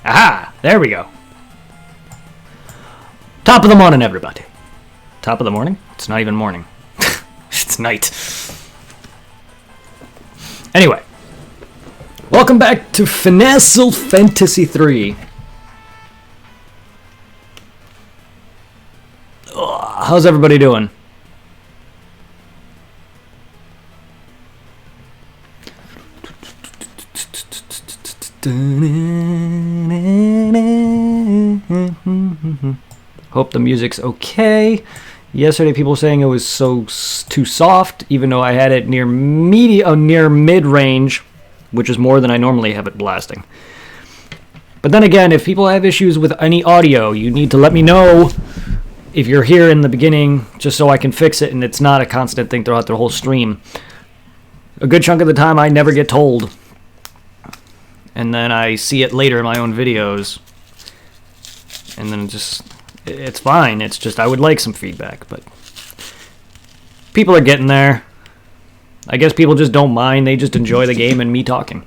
Aha! There we go. Top of the morning, everybody. Top of the morning? It's not even morning. It's night. Anyway. Welcome back to Final Fantasy 3. How's everybody doing? Hope the music's okay. Yesterday people were saying it was too soft, even though I had it near mid-range, which is more than I normally have it blasting. But then again, if people have issues with any audio, you need to let me know if you're here in the beginning, just so I can fix it and it's not a constant thing throughout the whole stream. A good chunk of the time I never get told. And then I see it later in my own videos. And then it's fine. It's just I would like some feedback, but people are getting there. I guess people just don't mind. They just enjoy the game and me talking.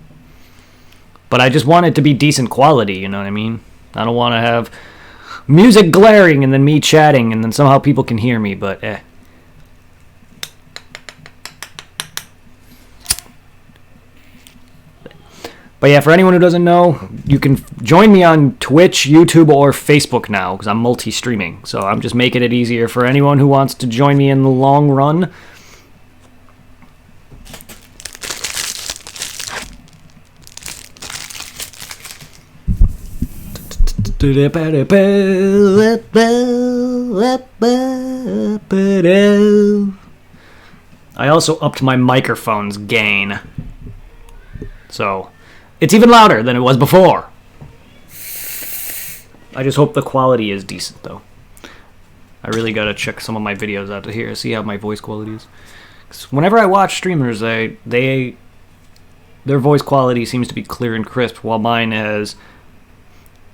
But I just want it to be decent quality, you know what I mean? I don't want to have music blaring and then me chatting and then somehow people can hear me, but But yeah, for anyone who doesn't know, you can join me on Twitch, YouTube, or Facebook now, because I'm multi-streaming. So I'm just making it easier for anyone who wants to join me in the long run. I also upped my microphone's gain. So it's even louder than it was before. I just hope the quality is decent, though. I really gotta check some of my videos out to here, see how my voice quality is. 'Cause whenever I watch streamers, their voice quality seems to be clear and crisp, while mine is,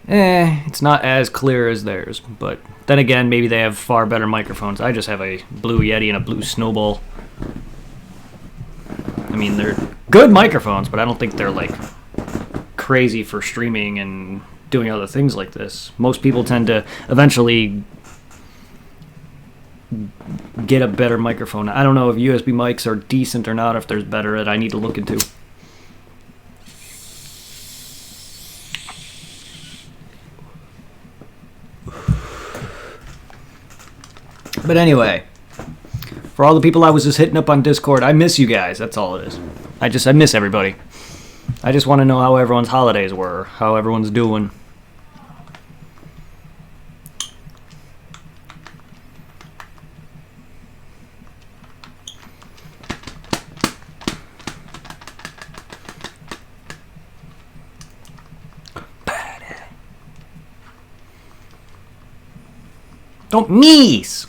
it's not as clear as theirs. But then again, maybe they have far better microphones. I just have a Blue Yeti and a Blue Snowball. I mean, they're good microphones, but I don't think they're like crazy for streaming and doing other things like this. Most people tend to eventually get a better microphone. I don't know if USB mics are decent or not, if there's better that I need to look into. But anyway, for all the people I was just hitting up on Discord, I miss you guys. That's all it is. I miss everybody. I just want to know how everyone's holidays were, how everyone's doing. Don't miss!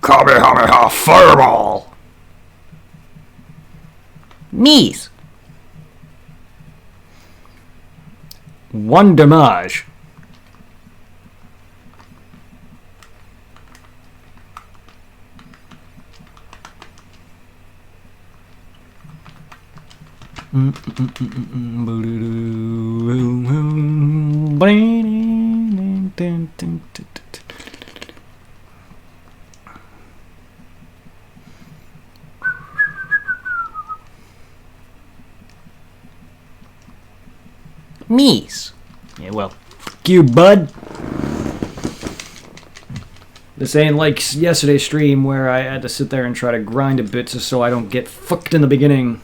Kamehameha Fireball! Miss! One damage. Me's. Yeah, well, fuck you, bud. This ain't like yesterday's stream where I had to sit there and try to grind a bit just so I don't get fucked in the beginning.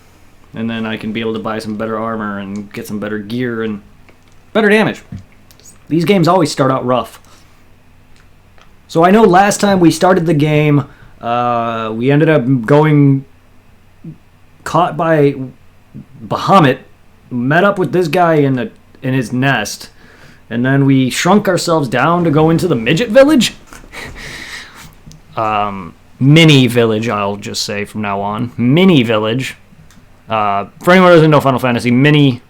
And then I can be able to buy some better armor and get some better gear and better damage. These games always start out rough. So I know last time we started the game, we ended up caught by Bahamut, met up with this guy in his nest, and then we shrunk ourselves down to go into the midget village. Mini village, I'll just say from now on. Mini village. For anyone who doesn't know Final Fantasy, mini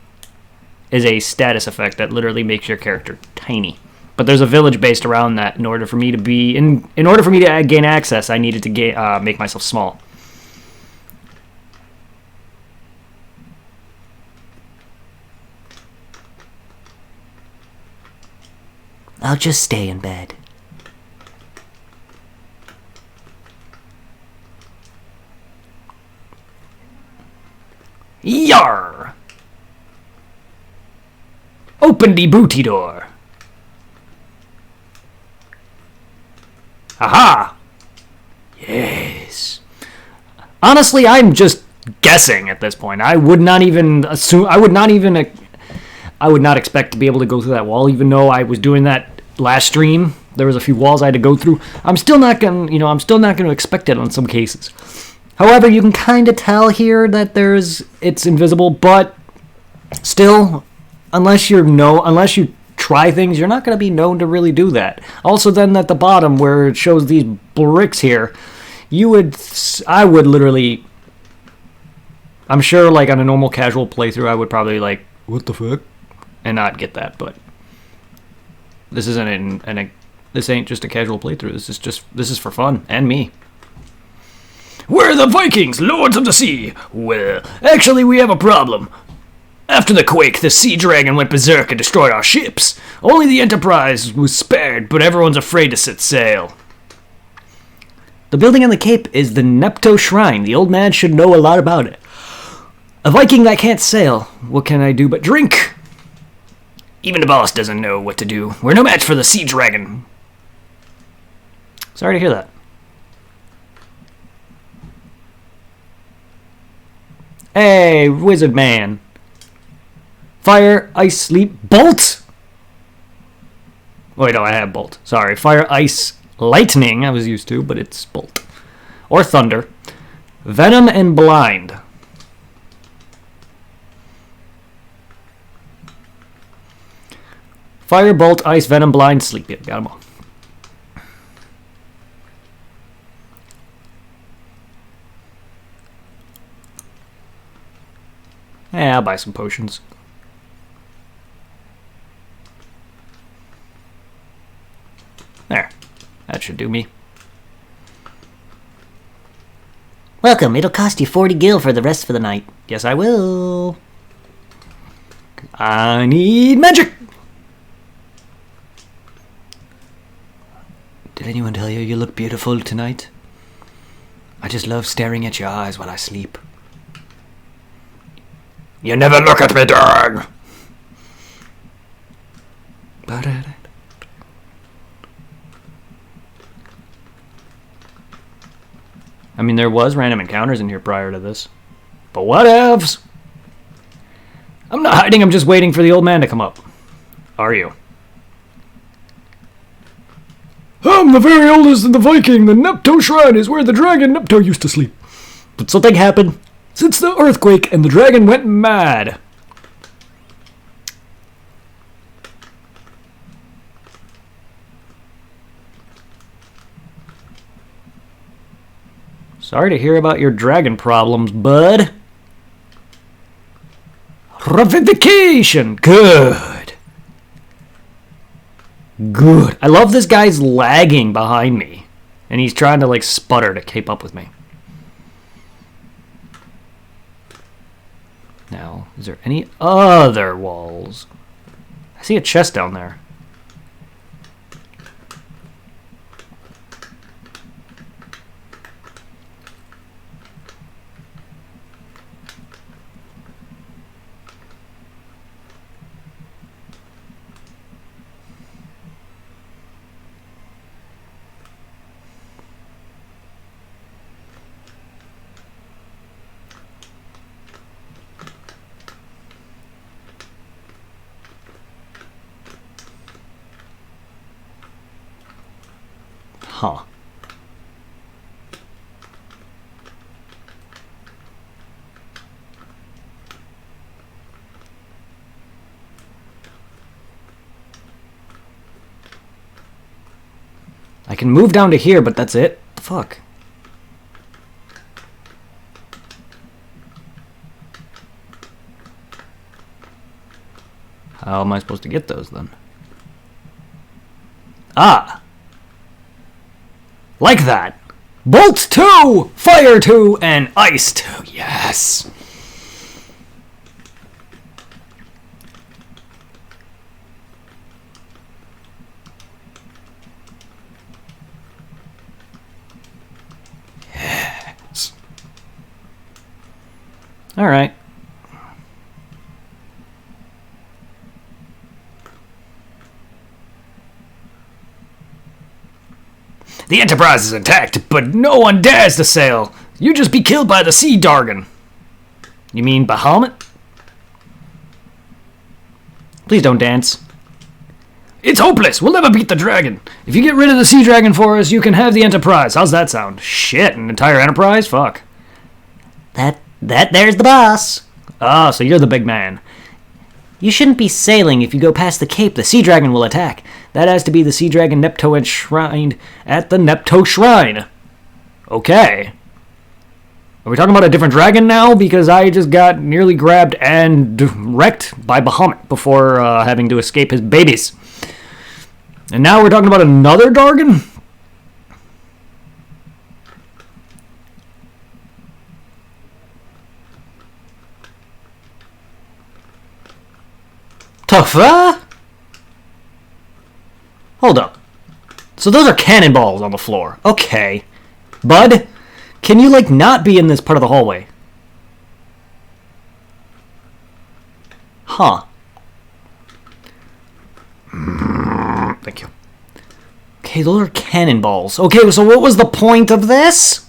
is a status effect that literally makes your character tiny. But there's a village based around that. In order for me to gain access, I needed to make myself small. I'll just stay in bed. Yar! Open the booty door. Aha! Yes. Honestly, I'm just guessing at this point. I would not even assume. I would not expect to be able to go through that wall, even though I was doing that last stream. There was a few walls I had to go through. I'm still not gonna expect it on some cases. However, you can kind of tell here that it's invisible, but still, unless you try things, you're not going to be known to really do that. Also, then at the bottom where it shows these bricks here, I would literally, I'm sure like on a normal casual playthrough, I would probably like, what the fuck? And not get that, but this this ain't just a casual playthrough. This is for fun, and me. We're the Vikings, lords of the sea. Well, actually we have a problem. After the quake, the sea dragon went berserk and destroyed our ships. Only the Enterprise was spared, but everyone's afraid to set sail. The building on the cape is the Nepto Shrine. The old man should know a lot about it. A Viking that can't sail, what can I do but drink? Even the boss doesn't know what to do. We're no match for the sea dragon. Sorry to hear that. Hey, wizard man. Fire, ice, sleep, bolt! Wait, no, I have bolt. Sorry. Fire, ice, lightning I was used to, but it's bolt. Or thunder. Venom and blind. Fire, bolt, ice, venom, blind, sleep. Yeah, got them all. Yeah, I'll buy some potions. There. That should do me. Welcome. It'll cost you 40 gil for the rest for the night. Yes, I will. I need magic! Did anyone tell you you look beautiful tonight? I just love staring at your eyes while I sleep. You never look at me, dog! I mean, there was random encounters in here prior to this. But whatevs! I'm not hiding, I'm just waiting for the old man to come up. Are you? I'm the very oldest of the Viking. The Nepto Shrine is where the dragon Nepto used to sleep. But something happened since the earthquake, and the dragon went mad. Sorry to hear about your dragon problems, bud. Revivification! Good. Good. I love this guy's lagging behind me. And he's trying to, like, sputter to keep up with me. Now, is there any other walls? I see a chest down there. Huh. I can move down to here, but that's it? Fuck. How am I supposed to get those then? Ah! Like that. Bolt 2, Fire 2, and Ice 2. Yes. Alright. The Enterprise is intact, but no one dares to sail. You just be killed by the Sea Dargon. You mean Bahamut? Please don't dance. It's hopeless. We'll never beat the dragon. If you get rid of the Sea Dragon for us, you can have the Enterprise. How's that sound? Shit, an entire Enterprise? Fuck. There's the boss. Ah, so you're the big man. You shouldn't be sailing. If you go past the Cape, the Sea Dragon will attack. That has to be the Sea Dragon Nepto enshrined at the Nepto Shrine. Okay. Are we talking about a different dragon now? Because I just got nearly grabbed and wrecked by Bahamut before having to escape his babies. And now we're talking about another Dargon? Tougher? Hold up. So those are cannonballs on the floor. Okay. Bud, can you, like, not be in this part of the hallway? Huh. Thank you. Okay, those are cannonballs. Okay, so what was the point of this?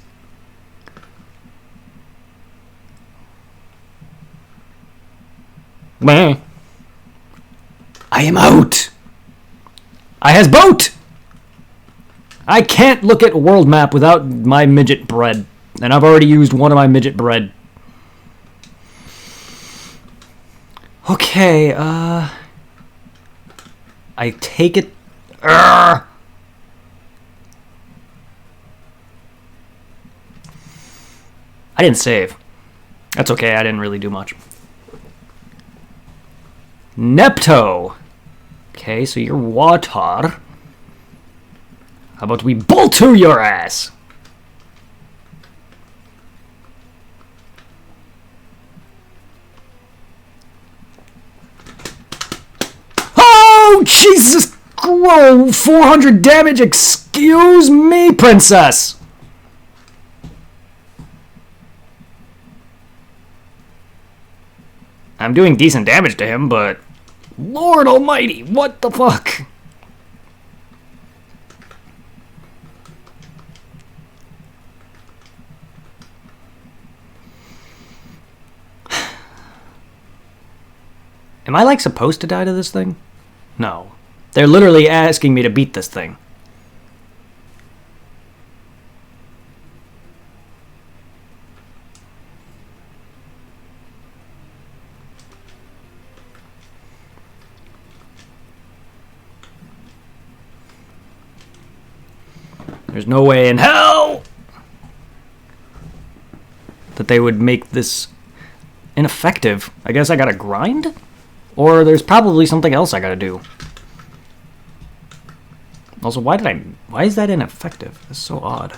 Meh. I am out. I has boat! I can't look at world map without my midget bread. And I've already used one of my midget bread. Okay, I take it... Urgh. I didn't save. That's okay, I didn't really do much. Nepto! Okay, so you're water. How about we bolt to your ass? Oh, Jesus! Whoa, 400 damage, excuse me, princess! I'm doing decent damage to him, but... Lord almighty, what the fuck? Am I, like, supposed to die to this thing? No. They're literally asking me to beat this thing. There's no way in hell that they would make this ineffective. I guess I gotta grind? Or there's probably something else I gotta do. Also, why is that ineffective? That's so odd.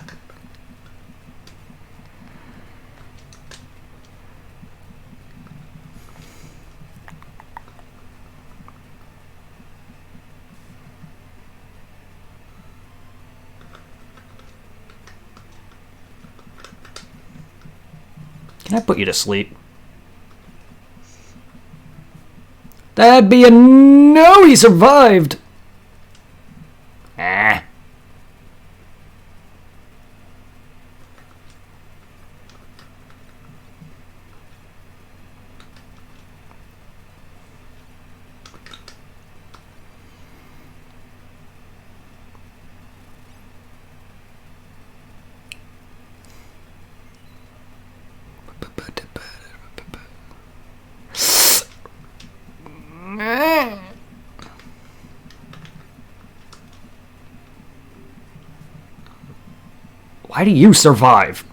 Can I put you to sleep? That'd be a no, he survived! Ah. Why do you survive?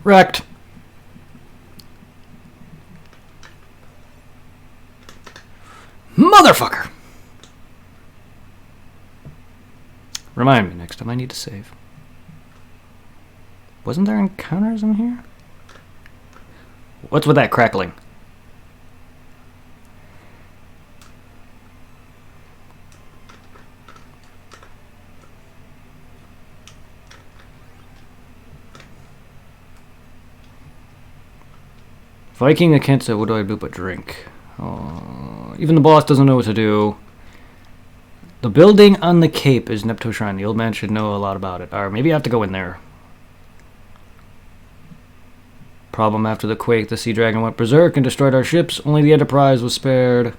Wrecked. Motherfucker! Remind me next time I need to save. Wasn't there encounters in here? What's with that crackling? Viking, I can't say what do I do but drink. Even the boss doesn't know what to do. The building on the cape is Nepto Shrine. The old man should know a lot about it. Or maybe I have to go in there. Problem after the quake, the Sea Dragon went berserk and destroyed our ships. Only the Enterprise was spared.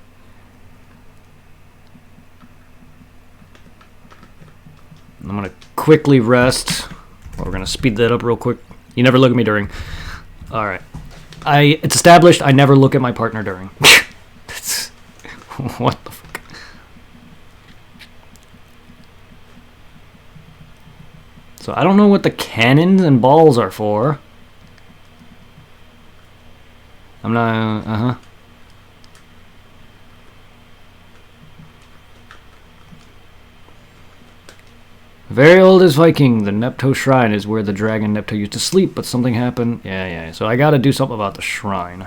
I'm going to quickly rest. We're going to speed that up real quick. You never look at me during. Alright. It's established I never look at my partner during. What the fuck? So I don't know what the cannons and balls are for. I'm not... Very oldest Viking, the Nepto Shrine is where the dragon Nepto used to sleep, but something happened. Yeah. So I gotta do something about the shrine.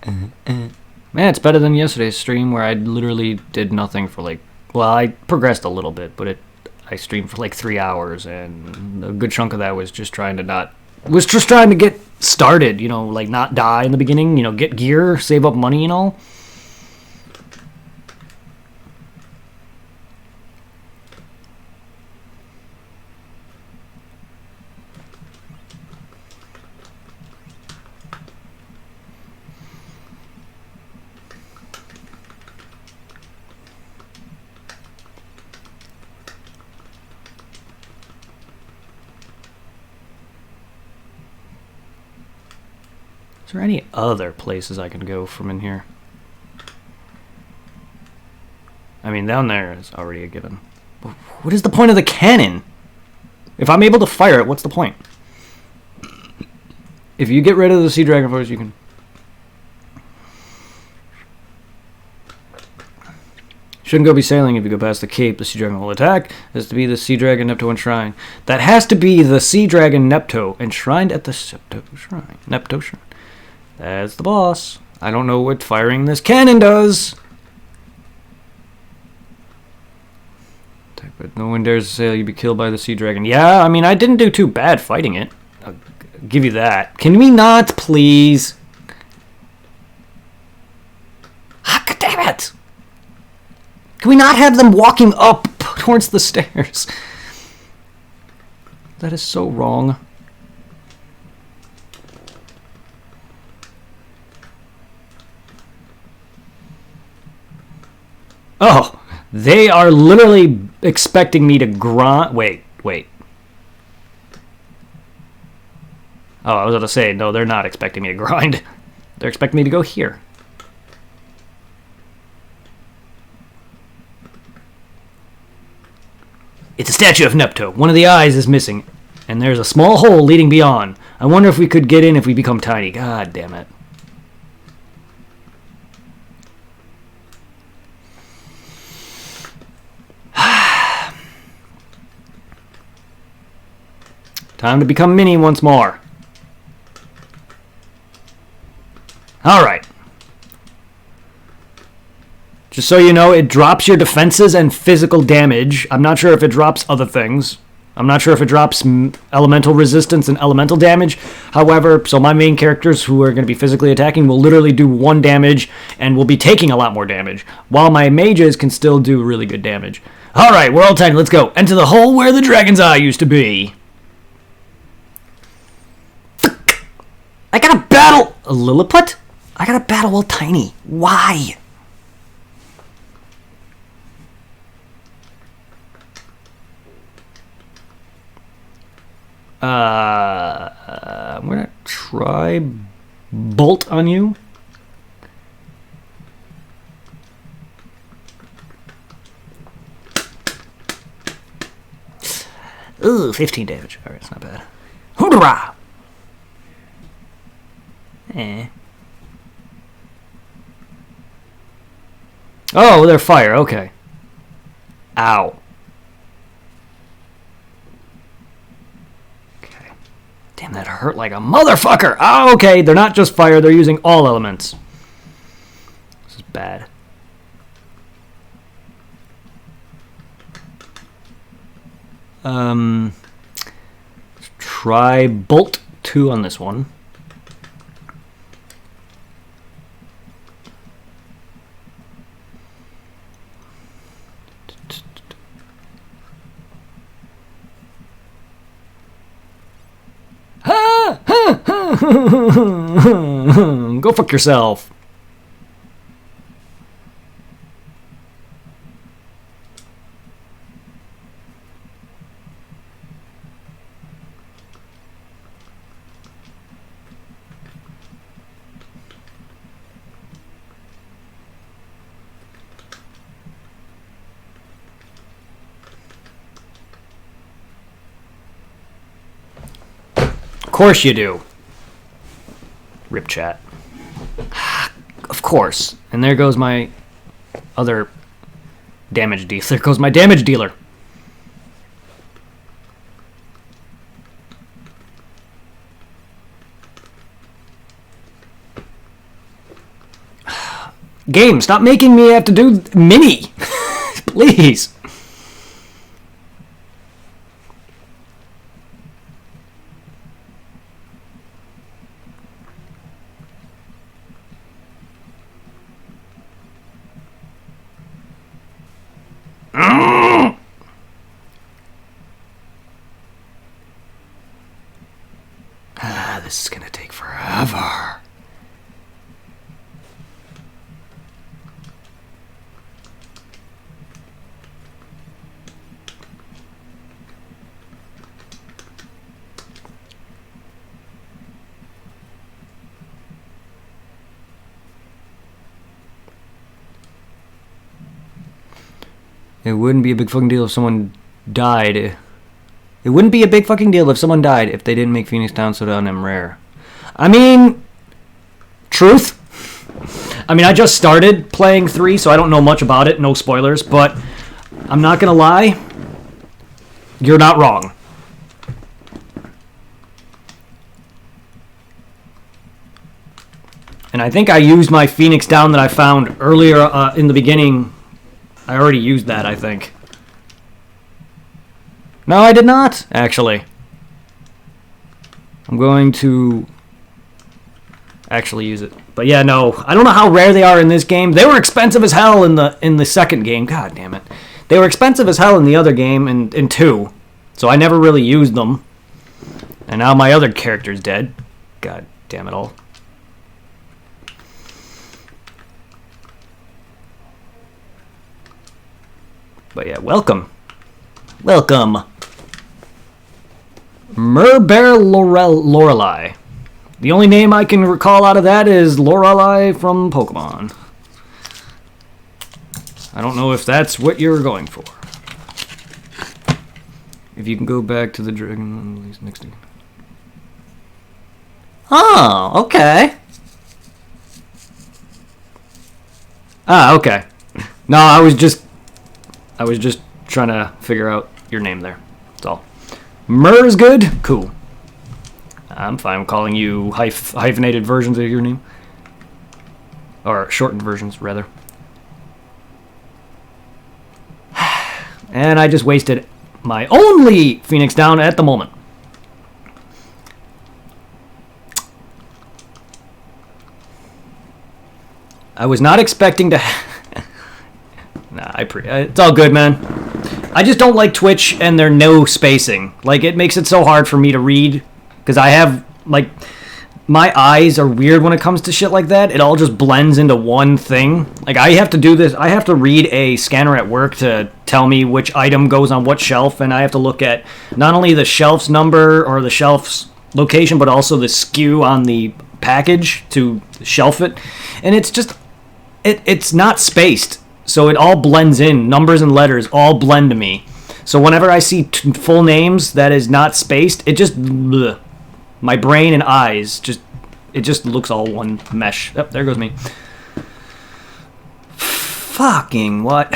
Man, it's better than yesterday's stream where I literally did nothing for like... Well, I progressed a little bit, but I streamed for like 3 hours, and a good chunk of that was just trying to get started, you know, like not die in the beginning, you know, get gear, save up money and all. Is there any other places I can go from in here? I mean, down there is already a given. But what is the point of the cannon? If I'm able to fire it, what's the point? If you get rid of the Sea Dragon first, you can... Shouldn't go be sailing if you go past the cape. The Sea Dragon will attack. Has to be the Sea Dragon Nepto Enshrined. That has to be the Sea Dragon Nepto enshrined at the Nepto Shrine. That's the boss. I don't know what firing this cannon does. But no one dares to sail. You'd be killed by the Sea Dragon. Yeah, I mean, I didn't do too bad fighting it. I'll give you that. Can we not, please? Ah, God damn it! Can we not have them walking up towards the stairs? That is so wrong. Oh, they are literally expecting me to grind. Wait. Oh, I was going to say, no, they're not expecting me to grind. They're expecting me to go here. It's a statue of Nepto. One of the eyes is missing, and there's a small hole leading beyond. I wonder if we could get in if we become tiny. God damn it. Time to become mini once more. Alright. Just so you know, it drops your defenses and physical damage. I'm not sure if it drops other things. I'm not sure if it drops elemental resistance and elemental damage. However, so my main characters who are going to be physically attacking will literally do 1 damage and will be taking a lot more damage, while my mages can still do really good damage. Alright, we're all tiny. Let's go. Enter the hole where the dragon's eye used to be. I gotta battle a Lilliput? I gotta battle while tiny. Why? I'm gonna try bolt on you. Ooh, 15 damage. Alright, it's not bad. Hoorah! Oh, they're fire. Okay. Ow. Okay. Damn, that hurt like a motherfucker. Oh, okay. They're not just fire. They're using all elements. This is bad. Try bolt 2 on this one. Go fuck yourself. Of course you do. Rip chat. Of course. And there goes my other damage dealer. There goes my damage dealer. Game, stop making me have to do mini. Please. This is gonna take forever. It wouldn't be a big fucking deal if someone died. It wouldn't be a big fucking deal if someone died if they didn't make Phoenix Down so damn rare. I mean, truth. I mean, I just started playing 3, so I don't know much about it. No spoilers, but I'm not gonna lie. You're not wrong. And I think I used my Phoenix Down that I found earlier in the beginning. I already used that, I think. No, I did not, actually. I'm going to actually use it. But yeah, no, I don't know how rare they are in this game. They were expensive as hell in the second game. God damn it. They were expensive as hell in the other game in 2. So I never really used them. And now my other character's dead. God damn it all. But yeah, welcome. Welcome. Merbear Lorelei. The only name I can recall out of that is Lorelei from Pokemon. I don't know if that's what you're going for. If you can go back to the dragon next to. Oh, okay. Ah, okay. No, I was just trying to figure out your name there. That's all. Mer is good? Cool. I'm fine with calling you hyphenated versions of your name. Or shortened versions, rather. And I just wasted my only Phoenix Down at the moment. I was not expecting to... Nah, it's all good, man. I just don't like Twitch and their no spacing. Like, it makes it so hard for me to read. Because I have, like, my eyes are weird when it comes to shit like that. It all just blends into one thing. Like, I have to do this. I have to read a scanner at work to tell me which item goes on what shelf. And I have to look at not only the shelf's number or the shelf's location, but also the SKU on the package to shelf it. And it's just, it's not spaced. So it all blends in. Numbers and letters all blend to me. So whenever I see full names that is not spaced, it just... Bleh. My brain and eyes it just looks all one mesh. Oh, there goes me. Fucking what?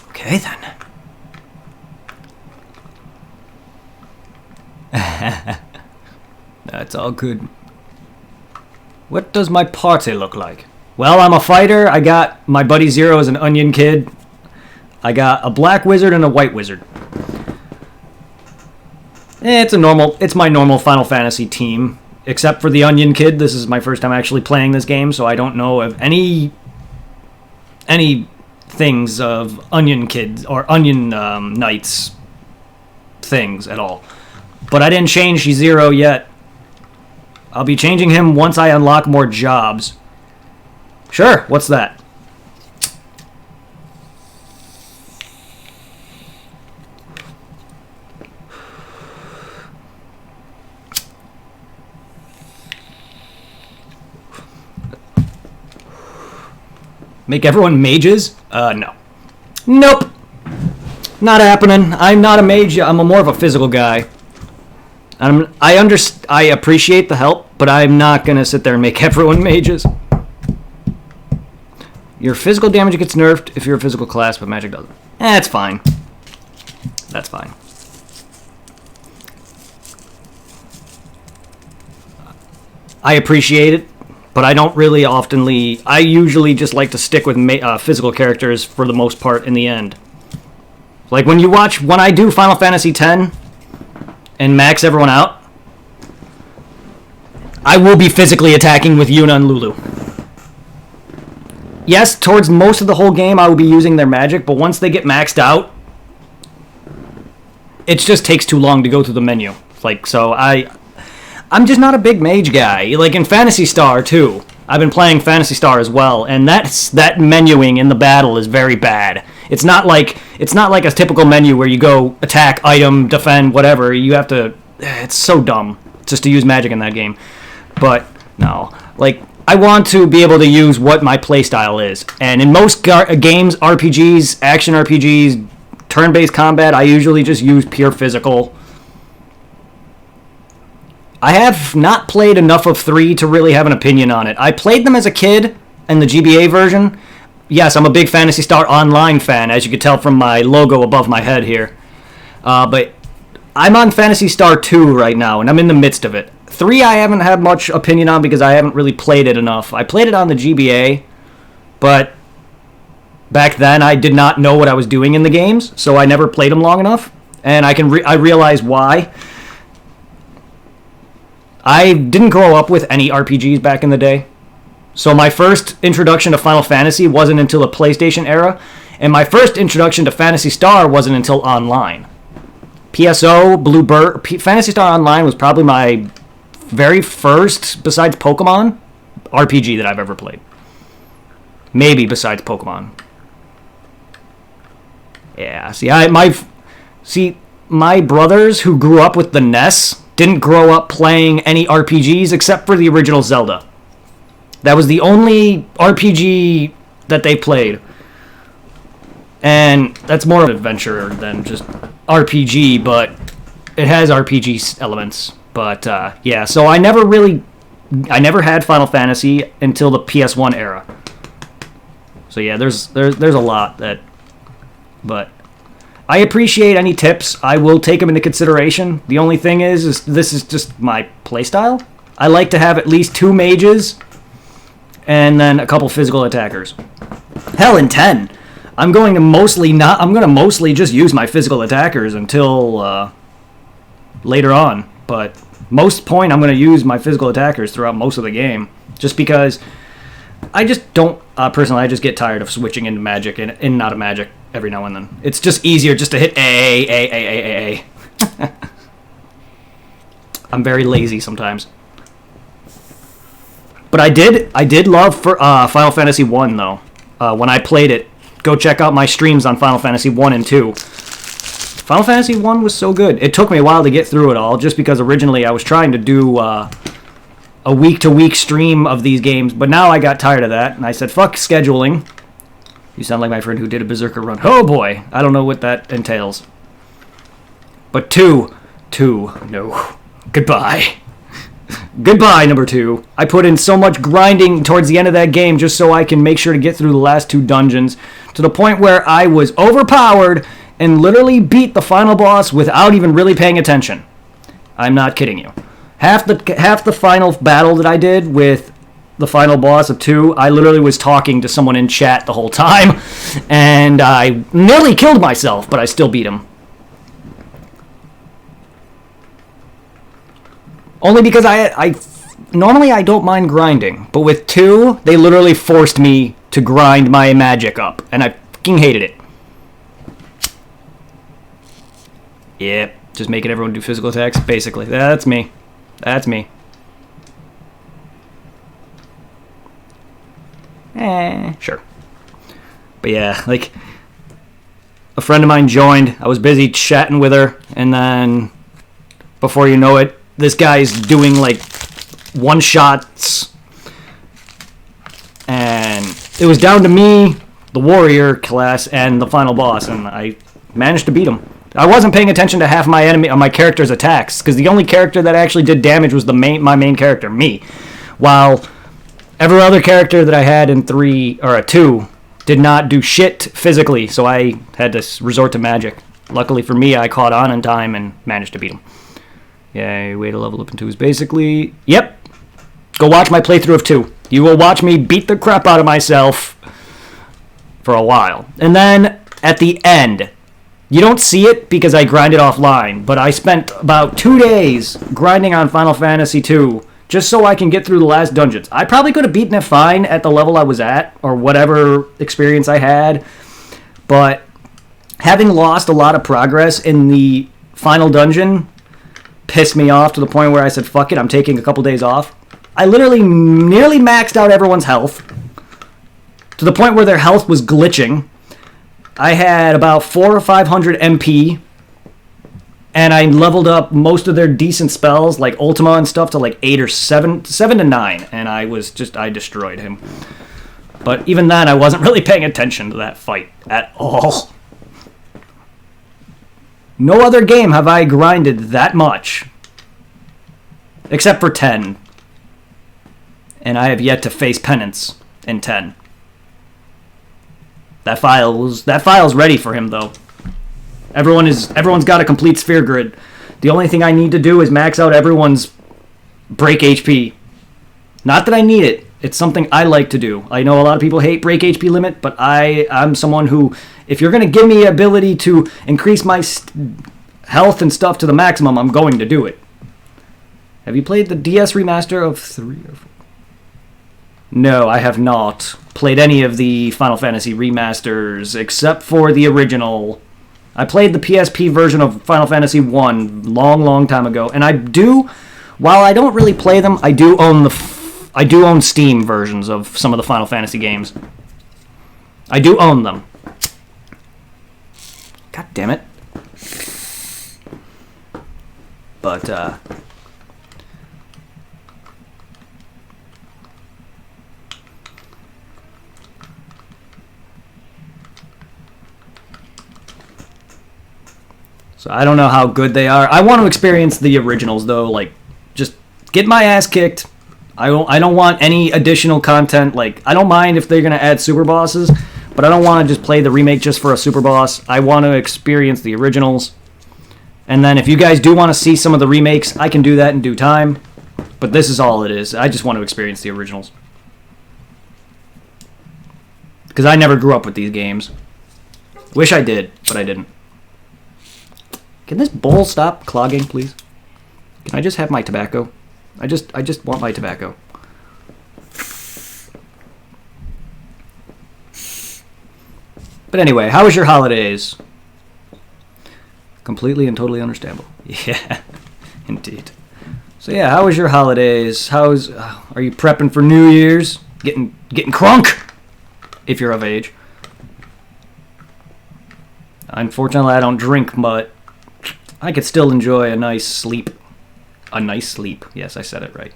Okay then. That's all good. What does my party look like? Well, I'm a fighter. I got my buddy Zero as an onion kid. I got a black wizard and a white wizard. It's my normal Final Fantasy team, except for the Onion Kid. This is my first time actually playing this game, so I don't know of any things of Onion Kids or Onion Knights things at all. But I didn't change Zero yet. I'll be changing him once I unlock more jobs. Sure, what's that? Make everyone mages? No. Nope. Not happening. I'm not a mage. I'm more of a physical guy. I appreciate the help, but I'm not gonna sit there and make everyone mages. Your physical damage gets nerfed if you're a physical class, but magic doesn't. That's fine. That's fine. I appreciate it, but I don't really oftenly. I usually just like to stick with physical characters for the most part in the end. Like when I do Final Fantasy X and max everyone out, I will be physically attacking with Yuna and Lulu. Yes, towards most of the whole game I will be using their magic, but once they get maxed out, it just takes too long to go through the menu. Like, so I'm just not a big mage guy. Like in Phantasy Star too. I've been playing Phantasy Star as well, and that menuing in the battle is very bad. It's not like a typical menu where you go attack, item, defend, whatever. You have to. It's so dumb just to use magic in that game. But no, like I want to be able to use what my playstyle is, and in most games, RPGs, action RPGs, turn-based combat, I usually just use pure physical. I have not played enough of 3 to really have an opinion on it. I played them as a kid in the GBA version. Yes, I'm a big Phantasy Star Online fan, as you can tell from my logo above my head here. But I'm on Phantasy Star 2 right now, and I'm in the midst of it. 3 I haven't had much opinion on because I haven't really played it enough. I played it on the GBA, but back then I did not know what I was doing in the games, so I never played them long enough, and I realize why. I didn't grow up with any RPGs back in the day. So my first introduction to Final Fantasy wasn't until the PlayStation era, and my first introduction to Phantasy Star wasn't until online. PSO, Bluebird, Phantasy Star Online was probably my very first, besides Pokemon, RPG that I've ever played. Maybe besides Pokemon. Yeah, my brothers who grew up with the NES didn't grow up playing any RPGs except for the original Zelda. That was the only RPG that they played. And that's more of an adventure than just RPG, but it has RPG elements. But yeah, so I never had Final Fantasy until the PS1 era. So yeah, there's a lot that, but I appreciate any tips. I will take them into consideration. The only thing is this is just my playstyle. I like to have at least 2 mages and then a couple physical attackers. Hell, in 10, I'm going to mostly just use my physical attackers until later on. But most point, I'm going to use my physical attackers throughout most of the game, just because I just don't personally. I just get tired of switching into magic and in and out of magic every now and then. It's just easier just to hit A. I'm very lazy sometimes. But I did love Final Fantasy 1 though. When I played it, go check out my streams on Final Fantasy 1 and 2. Final Fantasy 1 was so good. It took me a while to get through it all, just because originally I was trying to do a week-to-week stream of these games, but now I got tired of that, and I said, fuck scheduling. You sound like my friend who did a Berserker run. Oh boy, I don't know what that entails. But 2, no. Goodbye. Goodbye, number 2. I put in so much grinding towards the end of that game just so I can make sure to get through the last 2 dungeons, to the point where I was overpowered and literally beat the final boss without even really paying attention. I'm not kidding you. Half the final battle that I did with the final boss of 2, I literally was talking to someone in chat the whole time, and I nearly killed myself, but I still beat him. Only because I normally I don't mind grinding, but with 2, they literally forced me to grind my magic up, and I fucking hated it. Yep, Just making everyone do physical attacks, basically. That's me. That's me. Sure. But yeah, like, a friend of mine joined. I was busy chatting with her, and then before you know it, this guy's doing like one-shots, and it was down to me, the warrior class, and the final boss, and I managed to beat him. I wasn't paying attention to half my character's attacks, because the only character that actually did damage was my main character, me, while every other character that I had in 2 did not do shit physically, so I had to resort to magic. Luckily for me, I caught on in time and managed to beat him. Yay, way to level up in 2 is basically... Yep. Go watch my playthrough of 2. You will watch me beat the crap out of myself for a while. And then, at the end, you don't see it because I grinded offline, but I spent about 2 days grinding on Final Fantasy 2 just so I can get through the last dungeons. I probably could have beaten it fine at the level I was at, or whatever experience I had, but having lost a lot of progress in the final dungeon pissed me off to the point where I said, fuck it, I'm taking a couple days off. I literally nearly maxed out everyone's health, to the point where their health was glitching. I had about 400 or 500 MP, and I leveled up most of their decent spells, like Ultima and stuff, to like 8 or 7 to 9, and I destroyed him. But even then, I wasn't really paying attention to that fight at all. No other game have I grinded that much, except for 10. And I have yet to face penance in 10. That file's ready for him, though. Everyone's got a complete sphere grid. The only thing I need to do is max out everyone's break HP. Not that I need it. It's something I like to do. I know a lot of people hate break HP limit, but I'm someone who, if you're going to give me ability to increase my health and stuff to the maximum, I'm going to do it. Have you played the DS remaster of 3 or 4? No, I have not played any of the Final Fantasy remasters except for the original. I played the PSP version of Final Fantasy 1 long time ago, and I do, while I don't really play them, I do own Steam versions of some of the Final Fantasy games. I do own them. God damn it. But, so I don't know how good they are. I want to experience the originals, though. Like, just get my ass kicked. I don't want any additional content. Like, I don't mind if they're going to add super bosses, but I don't want to just play the remake just for a super boss. I want to experience the originals. And then if you guys do want to see some of the remakes, I can do that in due time. But this is all it is. I just want to experience the originals. Because I never grew up with these games. Wish I did, but I didn't. Can this bowl stop clogging, please? Can I just have my tobacco? I just want my tobacco. But anyway, how was your holidays? Completely and totally understandable. Yeah, indeed. So yeah, how was your holidays? Are you prepping for New Year's? Getting crunk, if you're of age. Unfortunately, I don't drink, but I could still enjoy a nice sleep. A nice sleep. Yes, I said it right.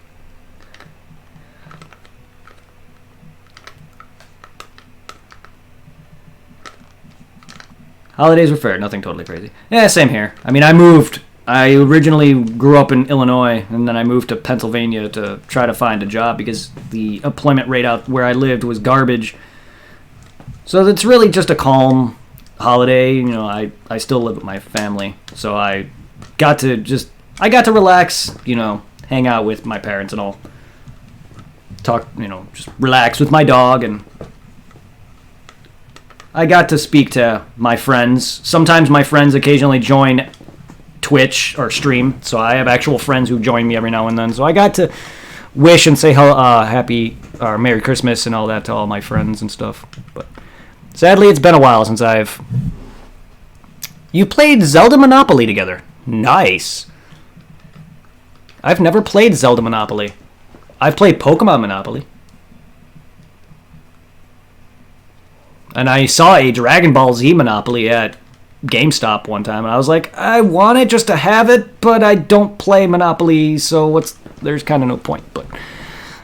Holidays were fair, nothing totally crazy. Yeah, same here. I mean, I originally grew up in Illinois, and then I moved to Pennsylvania to try to find a job because the employment rate out where I lived was garbage. So it's really just a calm holiday. You know, I still live with my family, so I got to relax, you know, hang out with my parents and all. Talk, you know, just relax with my dog, and I got to speak to my friends. Sometimes my friends occasionally join Twitch or stream, so I have actual friends who join me every now and then. So I got to wish and say happy or Merry Christmas and all that to all my friends and stuff. But sadly, it's been a while since You played Zelda Monopoly together. Nice. I've never played Zelda Monopoly. I've played Pokemon Monopoly. And I saw a Dragon Ball Z Monopoly at GameStop one time, and I was like, I want it just to have it, but I don't play Monopoly, so there's kind of no point. But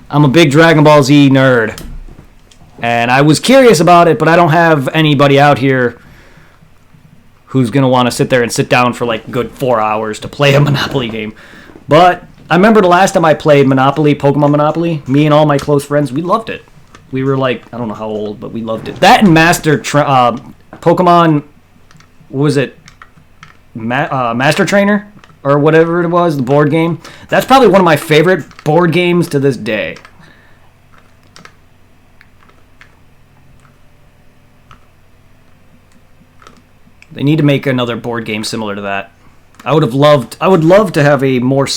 I'm a big Dragon Ball Z nerd, and I was curious about it, but I don't have anybody out here who's going to want to sit there and sit down for like a good 4 hours to play a Monopoly game. But I remember the last time I played Monopoly, Pokemon Monopoly, me and all my close friends, we loved it. We were like, I don't know how old, but we loved it. That and Pokemon, what was it? Master Trainer? Or whatever it was, the board game. That's probably one of my favorite board games to this day. They need to make another board game similar to that. I would love to have a more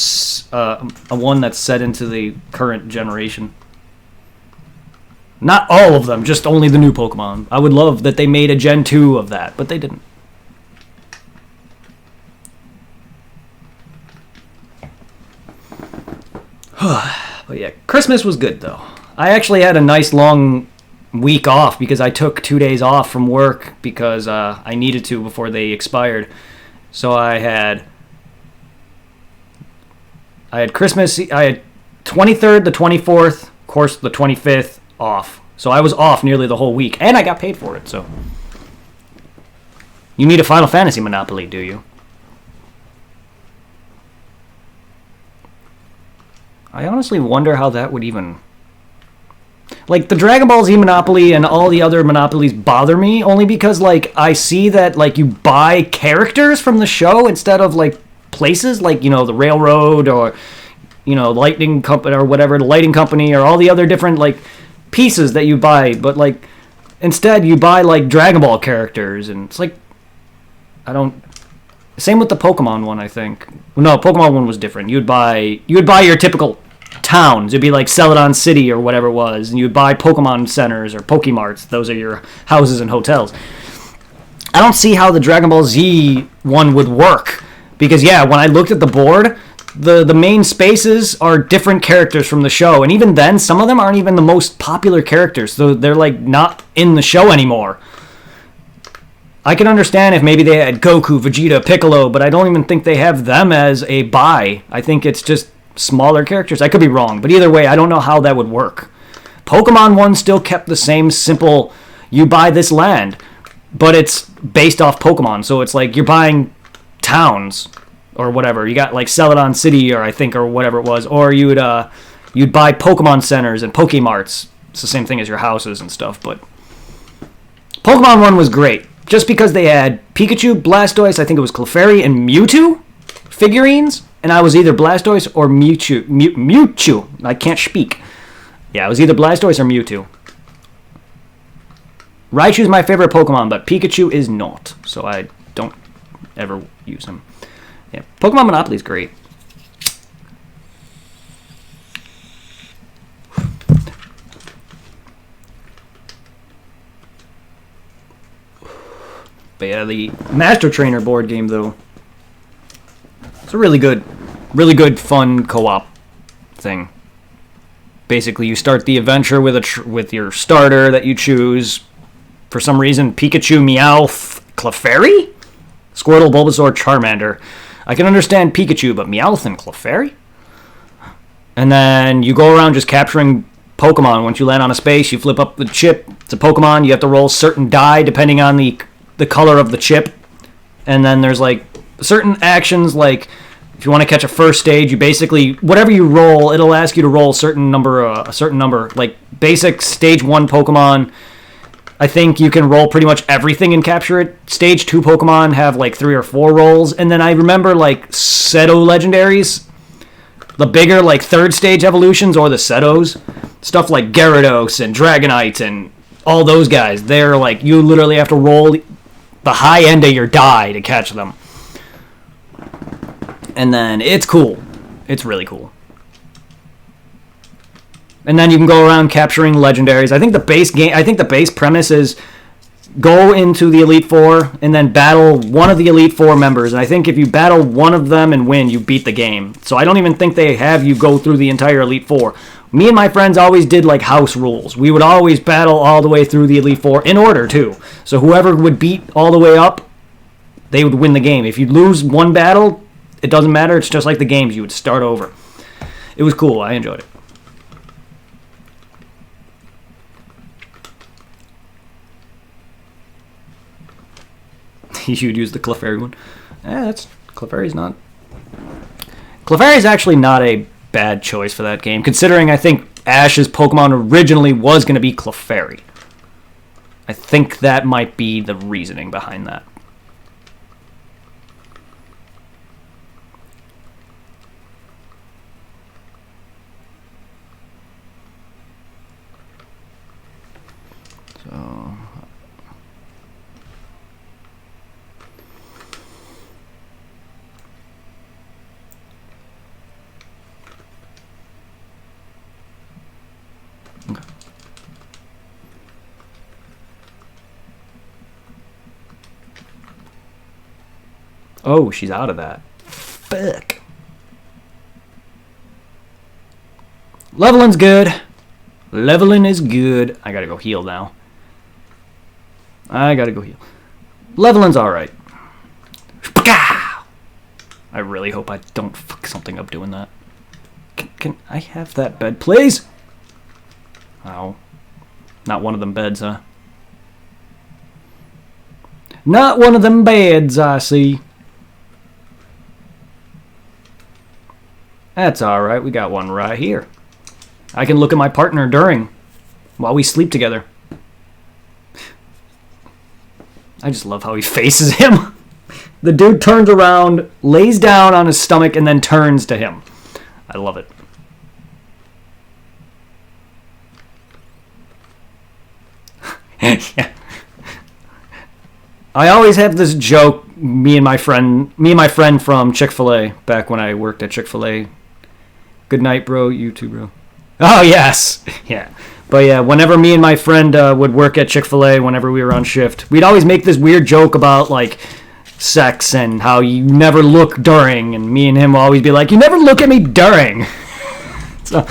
a one that's set into the current generation. Not all of them, just only the new Pokemon. I would love that they made a Gen 2 of that, but they didn't. But yeah, Christmas was good though. I actually had a nice long week off because I took 2 days off from work because I needed to before they expired. So I had Christmas, I had 23rd, the 24th, of course the 25th off. So I was off nearly the whole week, and I got paid for it, so. You need a Final Fantasy Monopoly, do you? I honestly wonder how that would even... Like, the Dragon Ball Z Monopoly and all the other Monopolies bother me, only because, like, I see that, like, you buy characters from the show instead of, like, places, like, you know, the railroad or, you know, lightning company or whatever, the lighting company or all the other different, like, pieces that you buy, but, like, instead you buy, like, Dragon Ball characters, and it's like, I don't... Same with the Pokemon one, I think. No, Pokemon one was different. You would buy your typical towns. It'd be like Celadon City or whatever it was, and you would buy Pokemon centers or Pokemarts. Those are your houses and hotels. I don't see how the Dragon Ball Z one would work, because yeah, when I looked at the board, the main spaces are different characters from the show, and even then, some of them aren't even the most popular characters, so they're like not in the show anymore. I can understand if maybe they had Goku, Vegeta, Piccolo, but I don't even think they have them as a buy. I think it's just smaller characters. I could be wrong, but either way, I don't know how that would work. Pokemon 1 still kept the same simple, you buy this land, but it's based off Pokemon, so it's like you're buying towns or whatever. You got like Celadon City or whatever it was, or you'd buy Pokemon centers and Pokemarts. It's the same thing as your houses and stuff, but Pokemon 1 was great. Just because they had Pikachu, Blastoise, I think it was Clefairy, and Mewtwo figurines, and I was either Blastoise or Mewtwo. Mewtwo. I can't speak. Yeah, I was either Blastoise or Mewtwo. Raichu's my favorite Pokemon, but Pikachu is not, so I don't ever use him. Yeah, Pokemon Monopoly is great. But yeah, the Master Trainer board game, though, it's a really good, fun co-op thing. Basically, you start the adventure with your starter that you choose. For some reason, Pikachu, Meowth, Clefairy? Squirtle, Bulbasaur, Charmander. I can understand Pikachu, but Meowth and Clefairy? And then you go around just capturing Pokemon. Once you land on a space, you flip up the chip. It's a Pokemon. You have to roll certain die depending on the color of the chip. And then there's like certain actions, like if you want to catch a first stage, you basically, whatever you roll, it'll ask you to roll a certain number. Like basic stage 1 Pokemon, I think you can roll pretty much everything and capture it. Stage 2 Pokemon have like 3 or 4 rolls. And then I remember like Seto legendaries, the bigger like 3rd stage evolutions, or the Setos, stuff like Gyarados and Dragonite and all those guys. They're like, you literally have to roll the high end of your die to catch them. And then it's cool. It's really cool. And then you can go around capturing legendaries. I think the base premise is go into the Elite Four and then battle one of the Elite Four members. And I think if you battle one of them and win, you beat the game. So I don't even think they have you go through the entire Elite Four. Me and my friends always did like house rules. We would always battle all the way through the Elite Four in order, too. So whoever would beat all the way up, they would win the game. If you lose one battle, it doesn't matter. It's just like the games. You would start over. It was cool. I enjoyed it. You'd use the Clefairy one. Clefairy's not... Clefairy's actually not a bad choice for that game, considering I think Ash's Pokemon originally was going to be Clefairy. I think that might be the reasoning behind that. So... Oh, she's out of that. Fuck. Leveling's good. Leveling is good. I gotta go heal now. Leveling's alright. I really hope I don't fuck something up doing that. Can I have that bed, please? Oh. Not one of them beds, huh? Not one of them beds, I see. That's alright, we got one right here. I can look at my partner while we sleep together. I just love how he faces him. The dude turns around, lays down on his stomach, and then turns to him. I love it. Yeah. I always have this joke, me and my friend from Chick-fil-A, back when I worked at Chick-fil-A. Good night, bro. You too, bro. Oh, yes. Yeah. But yeah, whenever me and my friend would work at Chick-fil-A, whenever we were on shift, we'd always make this weird joke about, like, sex and how you never look during, and me and him will always be like, you never look at me during. So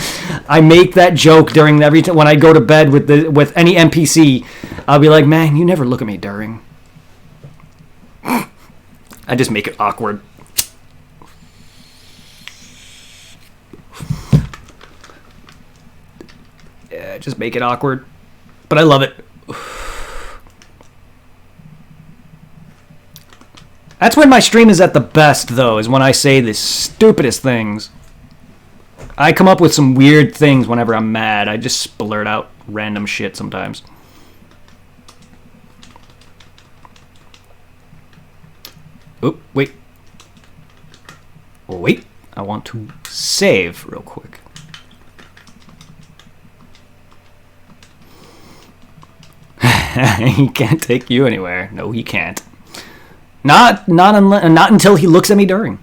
I make that joke during every time when I go to bed with any NPC. I'll be like, man, you never look at me during. I just make it awkward. Yeah, just make it awkward. But I love it. That's when my stream is at the best, though, is when I say the stupidest things. I come up with some weird things whenever I'm mad. I just blurt out random shit sometimes. Oh, wait. Oh, wait. I want to save real quick. He can't take you anywhere. No, he can't. Not until he looks at me during.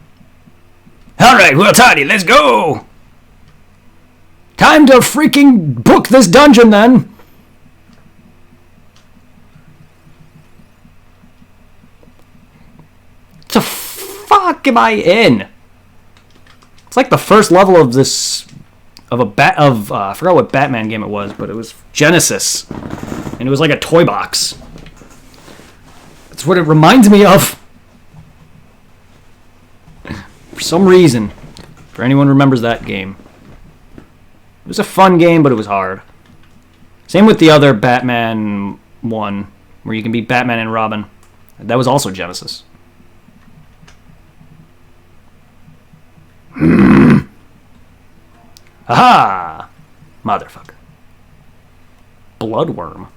All right, well, Toddy, let's go. Time to freaking book this dungeon, then. The fuck am I in? It's like the first level of this I forgot what Batman game it was, but it was Genesis, and it was like a toy box. That's what it reminds me of. For some reason, if anyone remembers that game. It was a fun game, but it was hard. Same with the other Batman one, where you can be Batman and Robin. That was also Genesis. Aha! Motherfucker. Bloodworm.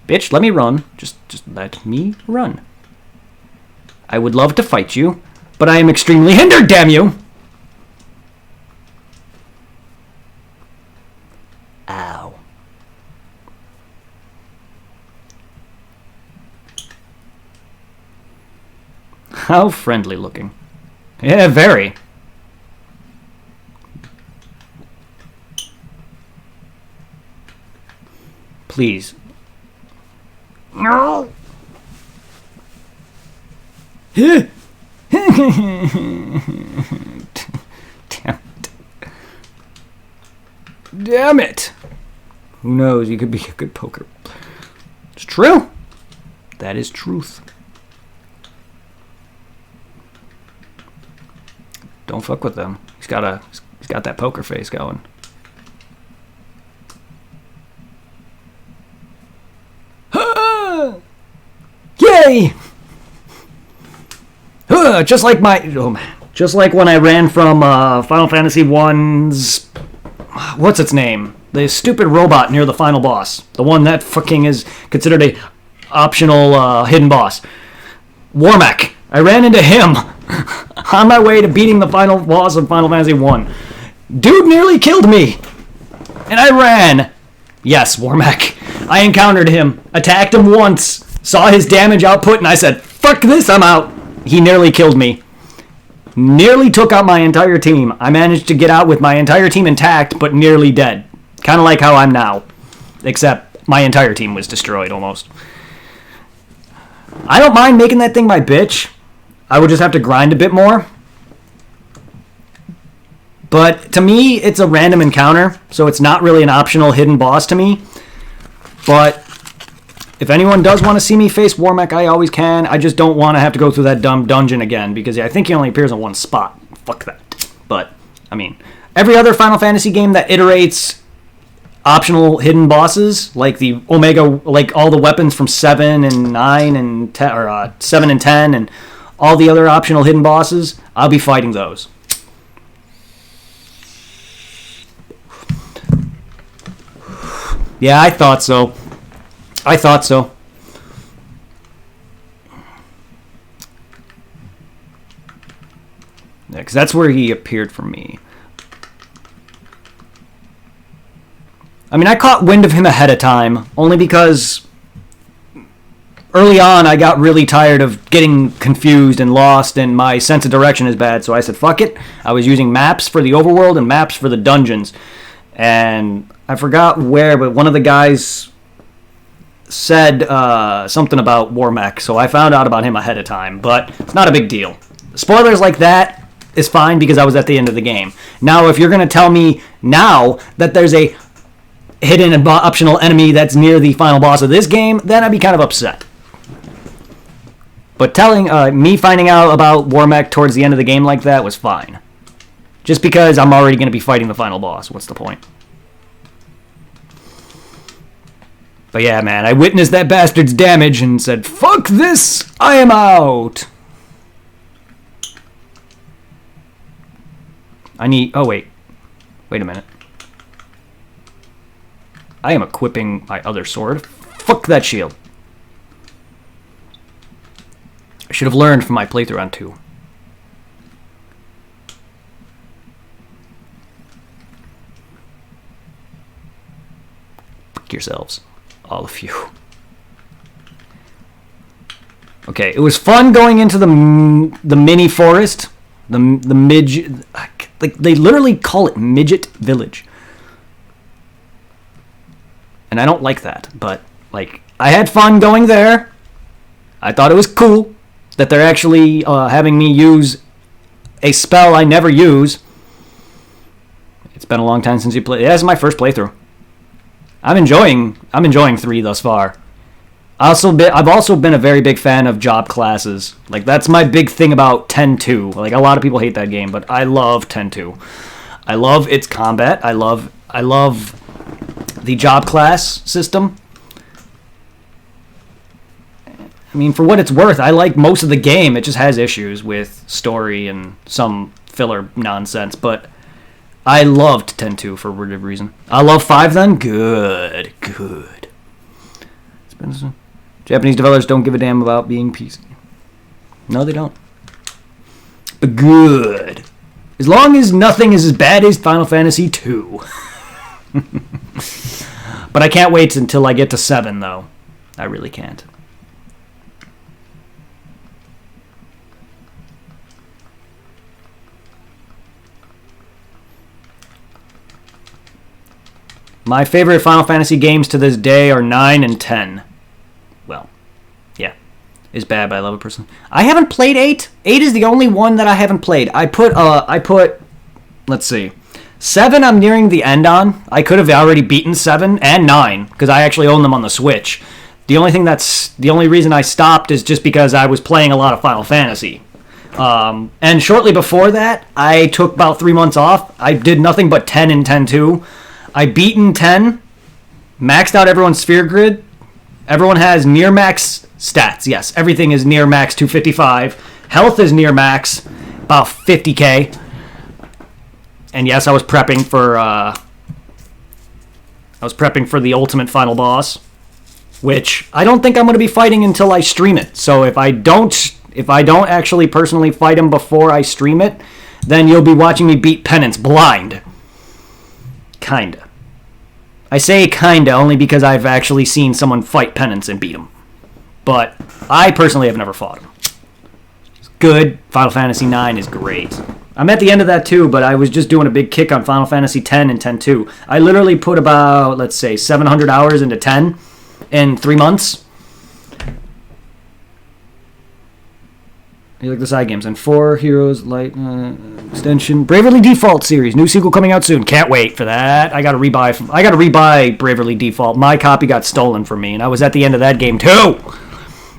Bitch, let me run. Just let me run. I would love to fight you, but I am extremely hindered, damn you! Ow. How friendly looking. Yeah, very. Please. No. Damn it. Damn it. Who knows? You could be a good poker. It's true. That is truth. Don't fuck with them. He's got that poker face going. Yay! Just like just like when I ran from Final Fantasy 1's, what's its name? The stupid robot near the final boss. The one that fucking is considered a optional hidden boss. Warmack. I ran into him on my way to beating the final boss of Final Fantasy 1. Dude nearly killed me. And I ran. Yes, Warmack. I encountered him, attacked him once, saw his damage output, and I said, fuck this, I'm out. He nearly killed me. Nearly took out my entire team. I managed to get out with my entire team intact, but nearly dead. Kind of like how I'm now. Except my entire team was destroyed, almost. I don't mind making that thing my bitch. I would just have to grind a bit more. But to me, it's a random encounter, so it's not really an optional hidden boss to me. But if anyone does want to see me face Warmack, I always can. I just don't want to have to go through that dumb dungeon again, because I think he only appears in one spot. Fuck that. But, I mean, every other Final Fantasy game that iterates optional hidden bosses, like the Omega, like all the weapons from 7 and 9 and 10, or 7 and 10, and all the other optional hidden bosses, I'll be fighting those. Yeah, I thought so. I thought so. Yeah, because that's where he appeared for me. I mean, I caught wind of him ahead of time, only because early on I got really tired of getting confused and lost, and my sense of direction is bad, so I said, fuck it. I was using maps for the overworld and maps for the dungeons. And I forgot where, but one of the guys said something about Warmack, so I found out about him ahead of time, but it's not a big deal. Spoilers like that is fine because I was at the end of the game. Now, if you're going to tell me now that there's a hidden and optional enemy that's near the final boss of this game, then I'd be kind of upset. But telling me finding out about Warmack towards the end of the game like that was fine. Just because I'm already going to be fighting the final boss. What's the point? But yeah, man, I witnessed that bastard's damage and said, fuck this, I am out. Oh wait a minute. I am equipping my other sword. Fuck that shield. I should have learned from my playthrough on 2. Fuck yourselves. All of you. Okay, it was fun going into the mini forest, the midget. Like they literally call it Midget Village, and I don't like that. But like, I had fun going there. I thought it was cool that they're actually having me use a spell I never use. It's been a long time since you played. Yeah, this is my first playthrough. I'm enjoying 3 thus far. I've also been a very big fan of job classes. Like, that's my big thing about 10-2. Like, a lot of people hate that game, but I love 10-2. I love its combat. I love the job class system. I mean, for what it's worth, I like most of the game. It just has issues with story and some filler nonsense, but I loved 10-2 for whatever reason. I love 5 then? Good. Japanese developers don't give a damn about being PC. No, they don't. But good. As long as nothing is as bad as Final Fantasy 2. But I can't wait until I get to 7, though. I really can't. My favorite Final Fantasy games to this day are 9 and 10. Well, is bad, but I love it personally. I haven't played 8. 8 is the only one that I haven't played. I put, let's see. 7 I'm nearing the end on. I could have already beaten 7 and 9, because I actually own them on the Switch. The only reason I stopped is just because I was playing a lot of Final Fantasy. And shortly before that, I took about 3 months off. I did nothing but 10 and 10-2. I beaten 10, maxed out everyone's sphere grid. Everyone has near max stats. Yes, everything is near max 255. Health is near max, about 50k. And yes, I was prepping for the ultimate final boss, which I don't think I'm going to be fighting until I stream it. So if I don't actually personally fight him before I stream it, then you'll be watching me beat Penance blind. Kinda. I say kinda only because I've actually seen someone fight Penance and beat him. But I personally have never fought him. It's good. Final Fantasy IX is great. I'm at the end of that too, but I was just doing a big kick on Final Fantasy X and 10-2. I literally put about, let's say, 700 hours into 10 in 3 months. You like the side games. And 4 Heroes Light extension. Bravely Default series. New sequel coming out soon. Can't wait for that. I gotta rebuy Bravely Default. My copy got stolen from me, and I was at the end of that game too.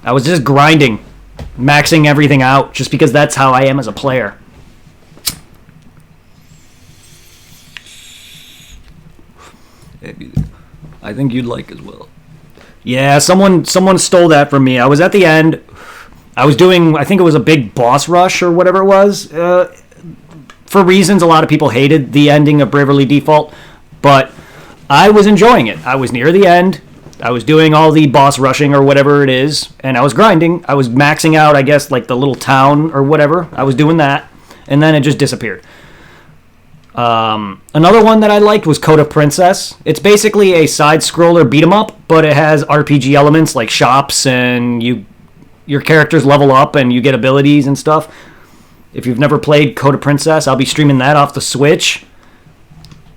I was just grinding, maxing everything out, just because that's how I am as a player. I think you'd like as well. Yeah, someone stole that from me. I was at the end. I was doing, I think it was a big boss rush or whatever it was. For reasons a lot of people hated the ending of Bravely Default, but I was enjoying it. I was near the end. I was doing all the boss rushing or whatever it is, and I was grinding. I was maxing out, I guess, like the little town or whatever. I was doing that, and then it just disappeared. Another one that I liked was Code of Princess. It's basically a side-scroller beat-em-up, but it has RPG elements like shops, and your characters level up and you get abilities and stuff. If you've never played Code of Princess, I'll be streaming that off the Switch.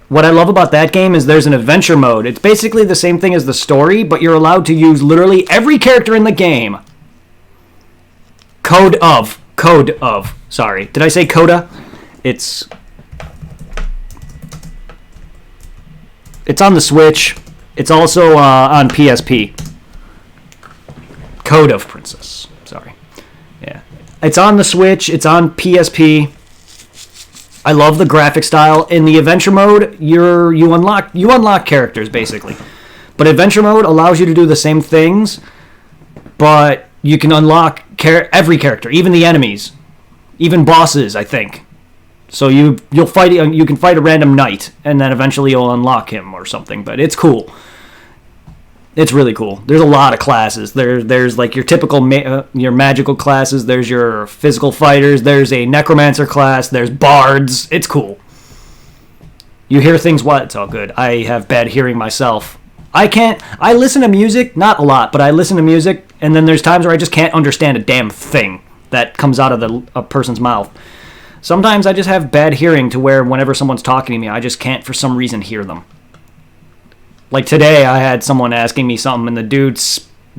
What I love about that game is there's an adventure mode. It's basically the same thing as the story, but you're allowed to use literally every character in the game. Code of. Sorry. Did I say Coda? It's on the Switch. It's also on PSP. Code of Princess. Sorry. Yeah. It's on the Switch. It's on PSP. I love the graphic style. In the adventure mode, you unlock characters basically. But adventure mode allows you to do the same things, but you can unlock every character, even the enemies, even bosses, I think. So you can fight a random knight, and then eventually you'll unlock him or something. But it's cool. It's really cool. There's a lot of classes. There's like your typical your magical classes. There's your physical fighters. There's a necromancer class. There's bards. It's cool. You hear things. What? It's all good. I have bad hearing myself. I listen to music, not a lot, but I listen to music, and then there's times where I just can't understand a damn thing that comes out of a person's mouth. Sometimes I just have bad hearing to where whenever someone's talking to me, I just can't for some reason hear them. Like today, I had someone asking me something, and the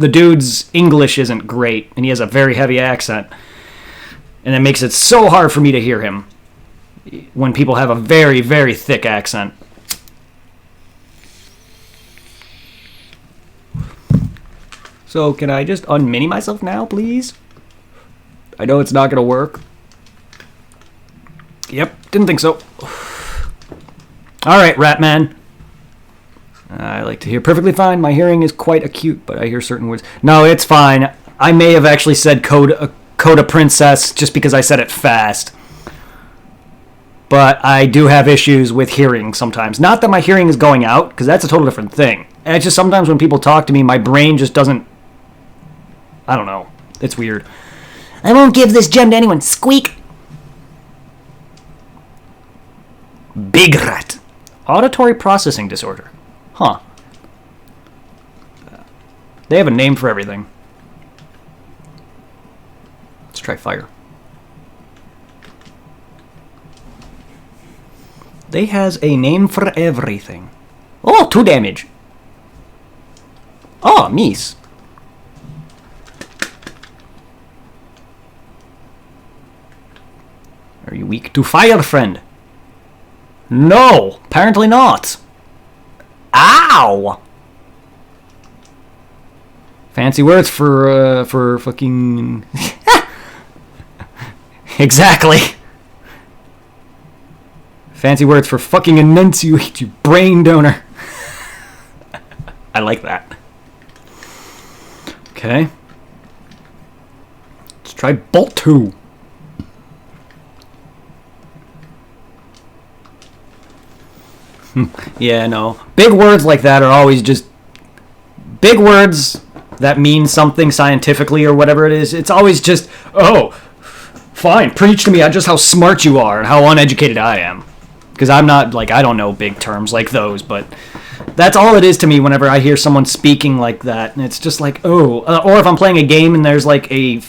dude's English isn't great, and he has a very heavy accent, and it makes it so hard for me to hear him when people have a very, very thick accent. So can I just unmini myself now, please? I know it's not going to work. Yep, didn't think so. Alright, Ratman. I like to hear perfectly fine. My hearing is quite acute, but I hear certain words. No, it's fine. I may have actually said Coda Princess just because I said it fast. But I do have issues with hearing sometimes. Not that my hearing is going out, because that's a total different thing. It's just sometimes when people talk to me, my brain just doesn't... I don't know. It's weird. I won't give this gem to anyone. Squeak. Big rat. Auditory processing disorder. Huh. They have a name for everything. Let's try fire. They has a name for everything. Oh, 2 damage. Oh, miss. Are you weak to fire, friend? No, apparently not. Ow! Fancy words for fucking... Exactly. Fancy words for fucking enunciate, you brain donor. I like that. Okay. Let's try Bolt 2. Yeah, no. Big words like that are always just... Big words that mean something scientifically or whatever it is. It's always just, oh, fine, preach to me on just how smart you are and how uneducated I am. Because I'm not, like, I don't know big terms like those, but that's all it is to me whenever I hear someone speaking like that. And it's just like, oh, or if I'm playing a game and there's like a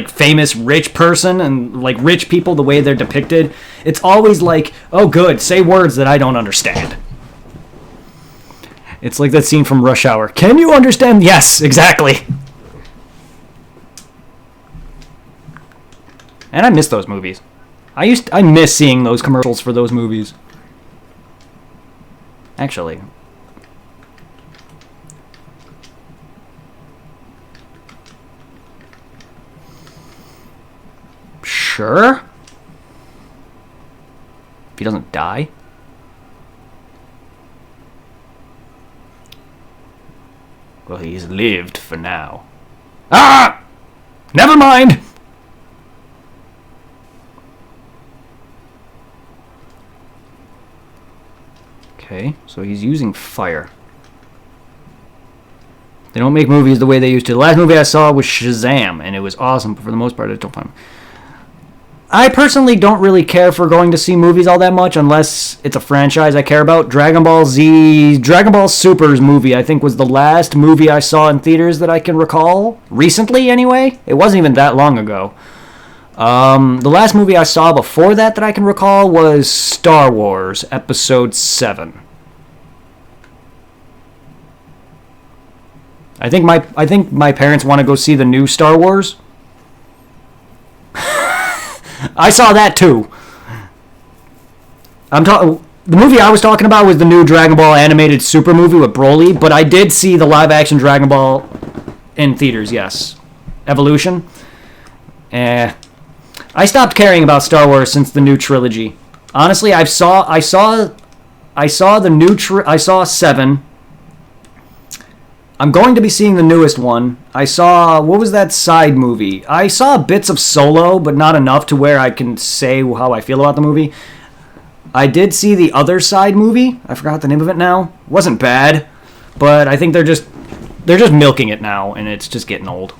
famous rich person and like rich people, the way they're depicted, it's always like, oh good, say words that I don't understand. It's like that scene from Rush Hour. Can you understand? Yes, exactly. And I miss those movies. I miss seeing those commercials for those movies. Actually. Sure. If he doesn't die. Well, he's lived for now. Ah! Never mind! Okay, so he's using fire. They don't make movies the way they used to. The last movie I saw was Shazam, and it was awesome, but for the most part, I don't find... I personally don't really care for going to see movies all that much unless it's a franchise I care about. Dragon Ball Super's movie, I think, was the last movie I saw in theaters that I can recall. Recently, anyway. It wasn't even that long ago. The last movie I saw before that I can recall was Star Wars Episode 7. I think my parents want to go see the new Star Wars. I saw that too. The movie I was talking about was the new Dragon Ball animated Super movie with Broly, but I did see the live action Dragon Ball in theaters, yes. Evolution. I stopped caring about Star Wars since the new trilogy. Honestly, I saw the new I saw 7. I'm going to be seeing the newest one. I saw, what was that side movie? I saw bits of Solo, but not enough to where I can say how I feel about the movie. I did see the other side movie. I forgot the name of it now. It wasn't bad, but I think they're just milking it now, and it's just getting old.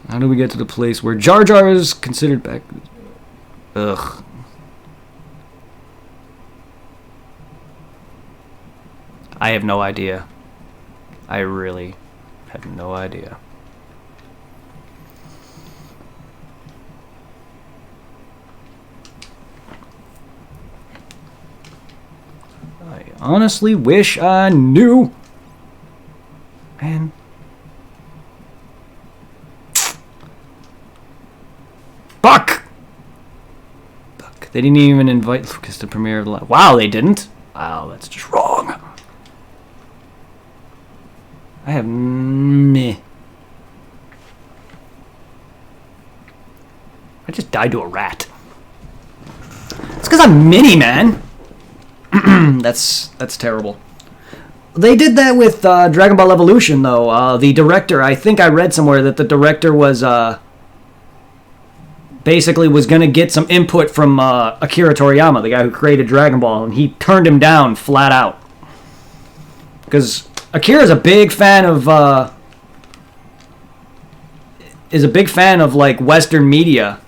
How do we get to the place where Jar Jar is considered back? Ugh. I have no idea. I really have no idea. I honestly wish I knew. Man. Fuck! They didn't even invite Lucas to premiere of the... Wow, they didn't? Wow, that's just wrong. I have... Meh. I just died to a rat. It's because I'm mini, man. That's terrible. They did that with Dragon Ball Evolution, though. The director, I think I read somewhere that the director was... basically was going to get some input from Akira Toriyama, the guy who created Dragon Ball, and he turned him down flat out. Because Akira's a big fan of like Western media.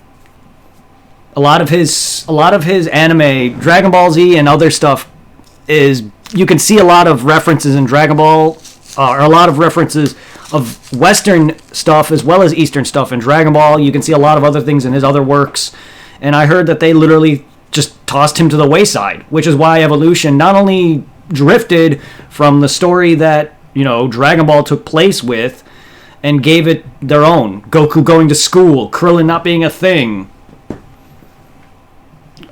A lot of his anime, Dragon Ball Z and other stuff is, you can see a lot of references in Dragon Ball, or a lot of references of Western stuff as well as Eastern stuff in Dragon Ball. You can see a lot of other things in his other works. And I heard that they literally just tossed him to the wayside, which is why Evolution not only drifted from the story that Dragon Ball took place with, and gave it their own. Goku going to school, Krillin not being a thing,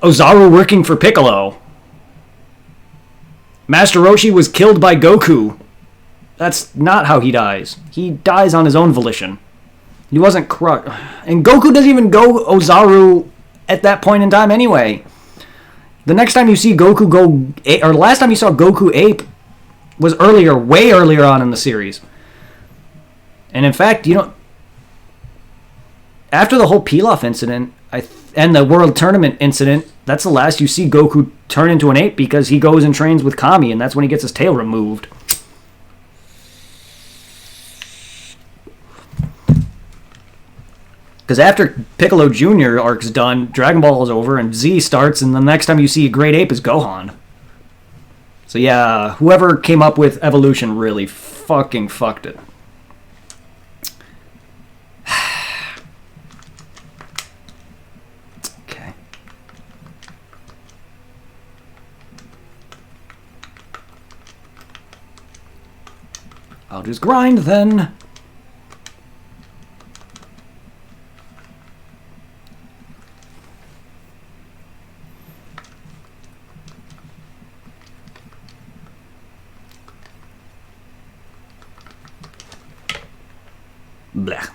Ozaru working for Piccolo. Master Roshi was killed by Goku. That's not how he dies. He dies on his own volition. He wasn't crushed. And Goku doesn't even go Ozaru at that point in time anyway. The next time you see Goku go, or the last time you saw Goku ape, was earlier, way earlier on in the series. And in fact, after the whole Pilaf incident, and the World Tournament incident, that's the last you see Goku turn into an ape, because he goes and trains with Kami, and that's when he gets his tail removed. Because after Piccolo Jr. arc's done, Dragon Ball is over, and Z starts, and the next time you see a great ape is Gohan. So yeah, whoever came up with evolution really fucking fucked it. Okay. I'll just grind then. Blech.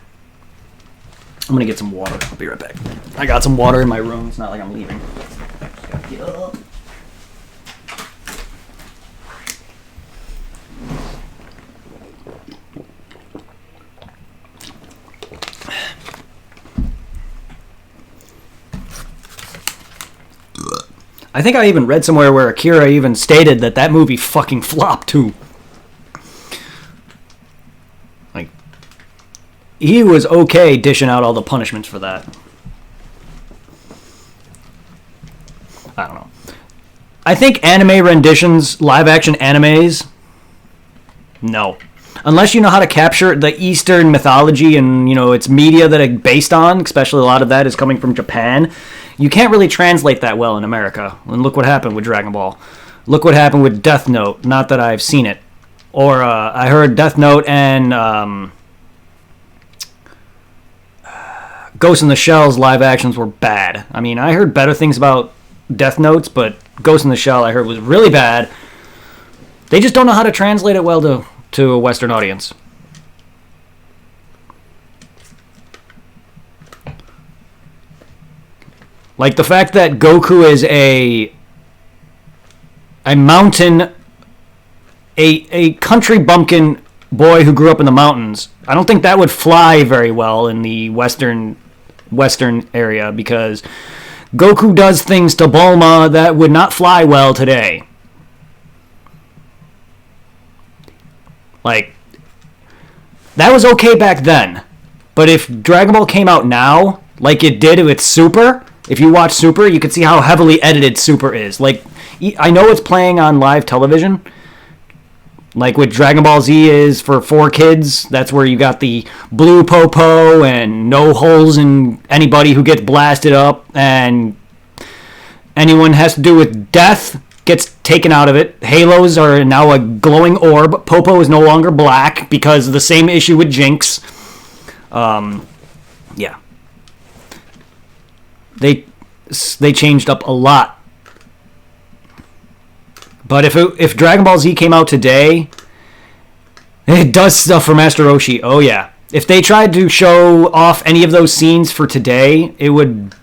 I'm gonna get some water. I'll be right back. I got some water in my room. It's not like I'm leaving. Just gotta get up. I think I even read somewhere where Akira even stated that movie fucking flopped too. Like, he was okay dishing out all the punishments for that. I don't know. I think anime renditions, live action animes, no. Unless you know how to capture the Eastern mythology and, its media that it's based on, especially a lot of that is coming from Japan, you can't really translate that well in America. And look what happened with Dragon Ball. Look what happened with Death Note. Not that I've seen it. Or I heard Death Note and Ghost in the Shell's live actions were bad. I mean, I heard better things about Death Notes, but Ghost in the Shell I heard was really bad. They just don't know how to translate it well to a Western audience. Like the fact that Goku is a mountain, a country bumpkin boy who grew up in the mountains. I don't think that would fly very well in the Western area, because Goku does things to Bulma that would not fly well today. Like, that was okay back then. But if Dragon Ball came out now, like it did with Super, if you watch Super, you can see how heavily edited Super is. Like, I know it's playing on live television. Like with Dragon Ball Z is for 4 kids. That's where you got the blue Popo and no holes in anybody who gets blasted up. And anyone has to do with death gets taken out of it. Halos are now a glowing orb. Popo is no longer black because of the same issue with Jinx. Yeah. They changed up a lot. But if Dragon Ball Z came out today, it does stuff for Master Roshi. Oh yeah. If they tried to show off any of those scenes for today, it would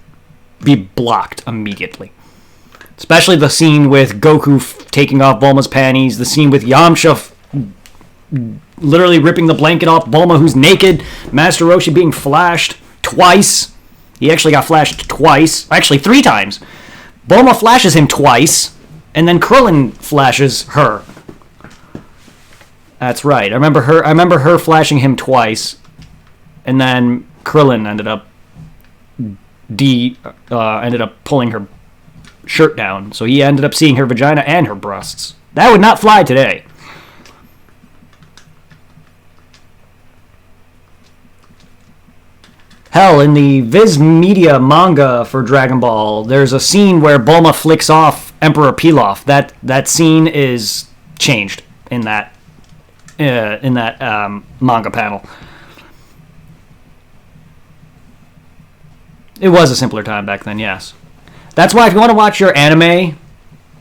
be blocked immediately. Especially the scene with Goku taking off Bulma's panties, the scene with Yamcha literally ripping the blanket off Bulma, who's naked, Master Roshi being flashed twice. He actually got flashed twice. Actually, 3 times. Bulma flashes him twice, and then Krillin flashes her. That's right. I remember her flashing him twice, and then Krillin ended up pulling her shirt down, so he ended up seeing her vagina and her breasts. That would not fly today. Hell, in the Viz Media manga for Dragon Ball, there's a scene where Bulma flicks off Emperor Pilaf. That scene is changed in that in that manga panel. It was a simpler time back then, yes. That's why if you want to watch your anime,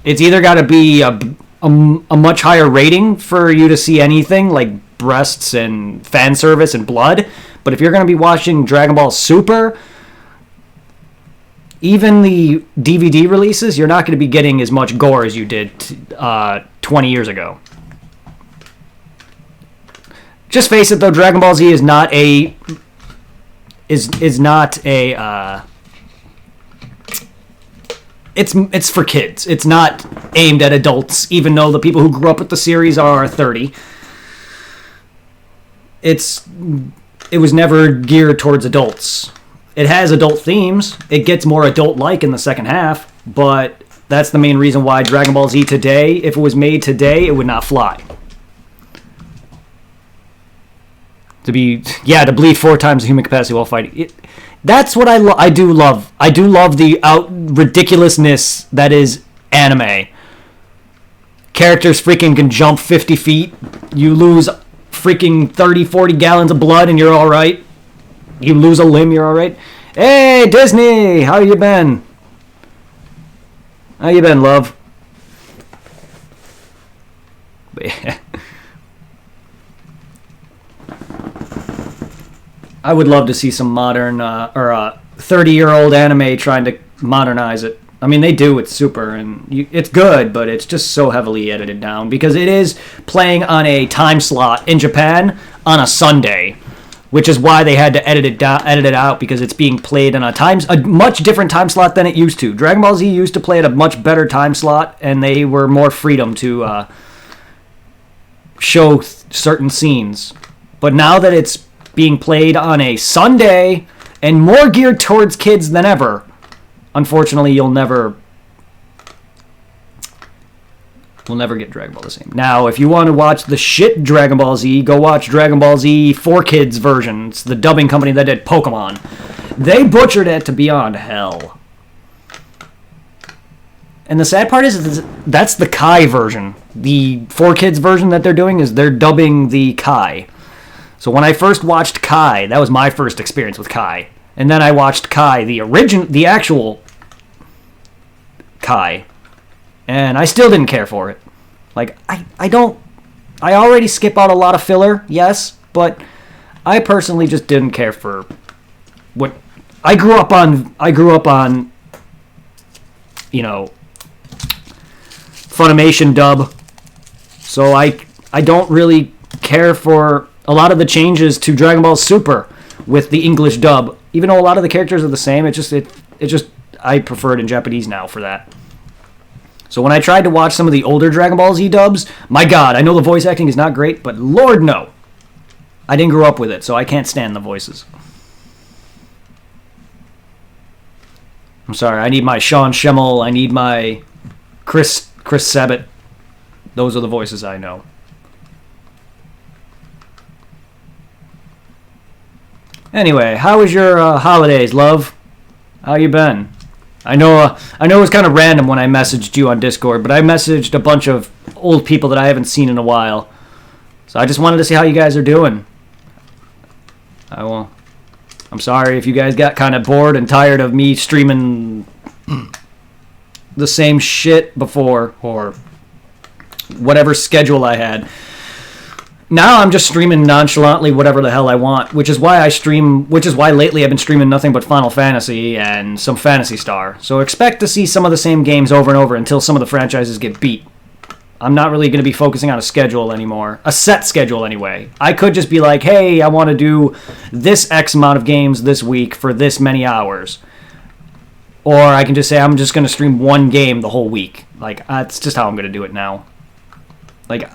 it's either got to be a much higher rating for you to see anything like breasts and fan service and blood. But if you're going to be watching Dragon Ball Super, even the DVD releases, you're not going to be getting as much gore as you did 20 years ago. Just face it, though, Dragon Ball Z is not a it's for kids. It's not aimed at adults, even though the people who grew up with the series are 30. It was never geared towards adults. It has adult themes. It gets more adult-like in the second half, but that's the main reason why Dragon Ball Z today, if it was made today, it would not fly. To bleed 4 times the human capacity while fighting. That's what I do love. I do love the ridiculousness that is anime. Characters freaking can jump 50 feet. You lose freaking 30, 40 gallons of blood and you're alright. You lose a limb, you're alright. Hey, Disney! How you been? How you been, love? But yeah. I would love to see some modern or 30-year-old anime trying to modernize it. I mean, they do with Super, and it's good, but it's just so heavily edited down because it is playing on a time slot in Japan on a Sunday, which is why they had to edit it out because it's being played on a much different time slot than it used to. Dragon Ball Z used to play at a much better time slot, and they were more freedom to show certain scenes. But now that it's being played on a Sunday and more geared towards kids than ever, unfortunately, we'll never get Dragon Ball the same. Now, if you want to watch the shit Dragon Ball Z, go watch Dragon Ball Z 4Kids version. It's the dubbing company that did Pokemon. They butchered it to beyond hell. And the sad part is that's the Kai version. The 4Kids version that they're doing is they're dubbing the Kai. So when I first watched Kai, that was my first experience with Kai. And then I watched Kai, the actual Kai. And I still didn't care for it. Like, I already skip out a lot of filler, yes, but I personally just didn't care for what I grew up on, you know, Funimation dub. So I don't really care for a lot of the changes to Dragon Ball Super with the English dub. Even though a lot of the characters are the same, I prefer it in Japanese now for that. So when I tried to watch some of the older Dragon Ball Z dubs, my god, I know the voice acting is not great, but Lord no. I didn't grow up with it, so I can't stand the voices. I'm sorry, I need my Sean Schemmel, I need my Chris Sabat. Those are the voices I know. Anyway, how was your holidays, love? How you been? I know it was kind of random when I messaged you on Discord, but I messaged a bunch of old people that I haven't seen in a while. So I just wanted to see how you guys are doing. I'm sorry if you guys got kind of bored and tired of me streaming the same shit before, or whatever schedule I had. Now I'm just streaming nonchalantly whatever the hell I want, which is why lately I've been streaming nothing but Final Fantasy and some Phantasy Star. So expect to see some of the same games over and over until some of the franchises get beat. I'm not really going to be focusing on a schedule anymore. A set schedule anyway. I could just be like, hey, I want to do this X amount of games this week for this many hours. Or I can just say I'm just going to stream one game the whole week. Like, that's just how I'm going to do it now. Like,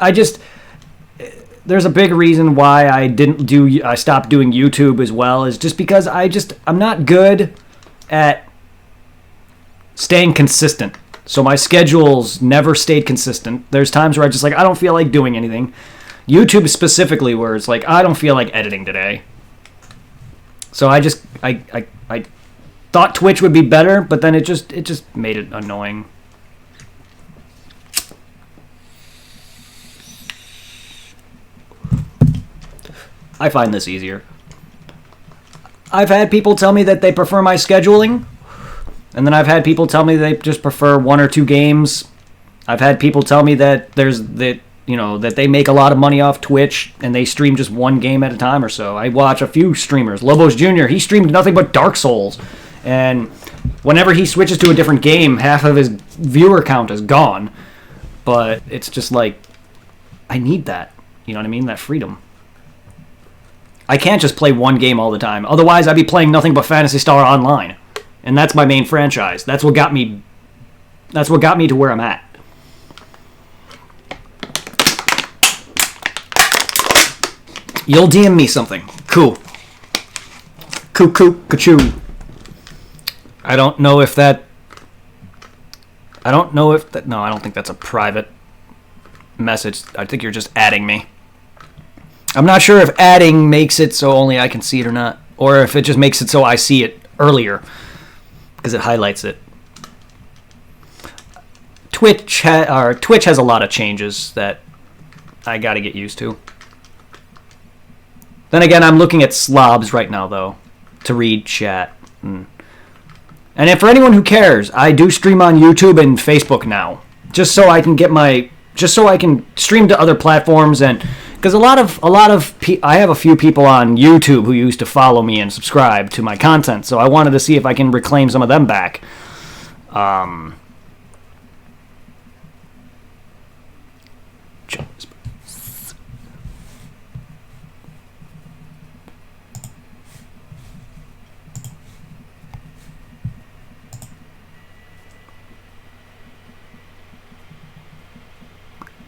there's a big reason why I stopped doing YouTube as well, is just because I'm not good at staying consistent. So my schedules never stayed consistent. There's times where I don't feel like doing anything. YouTube specifically, where it's like, I don't feel like editing today. So I thought Twitch would be better, but then it just made it annoying. I find this easier. I've had people tell me that they prefer my scheduling, and then I've had people tell me they just prefer 1 or 2 games. I've had people tell me that that they make a lot of money off Twitch and they stream just 1 game at a time or so. I watch a few streamers. Lobos Jr., he streamed nothing but Dark Souls, and whenever he switches to a different game, half of his viewer count is gone. But it's just like, I need that. You know what I mean? That freedom. I can't just play 1 game all the time. Otherwise, I'd be playing nothing but Phantasy Star Online. And that's my main franchise. That's what got me to where I'm at. You'll DM me something. Cool. Ka-choo. I don't know if that... No, I don't think that's a private message. I think you're just adding me. I'm not sure if adding makes it so only I can see it or not. Or if it just makes it so I see it earlier. Because it highlights it. Twitch has a lot of changes that I gotta get used to. Then again, I'm looking at slobs right now, though, to read chat. And if for anyone who cares, I do stream on YouTube and Facebook now, just so I can stream to other platforms, and because I have a few people on YouTube who used to follow me and subscribe to my content, so I wanted to see if I can reclaim some of them back.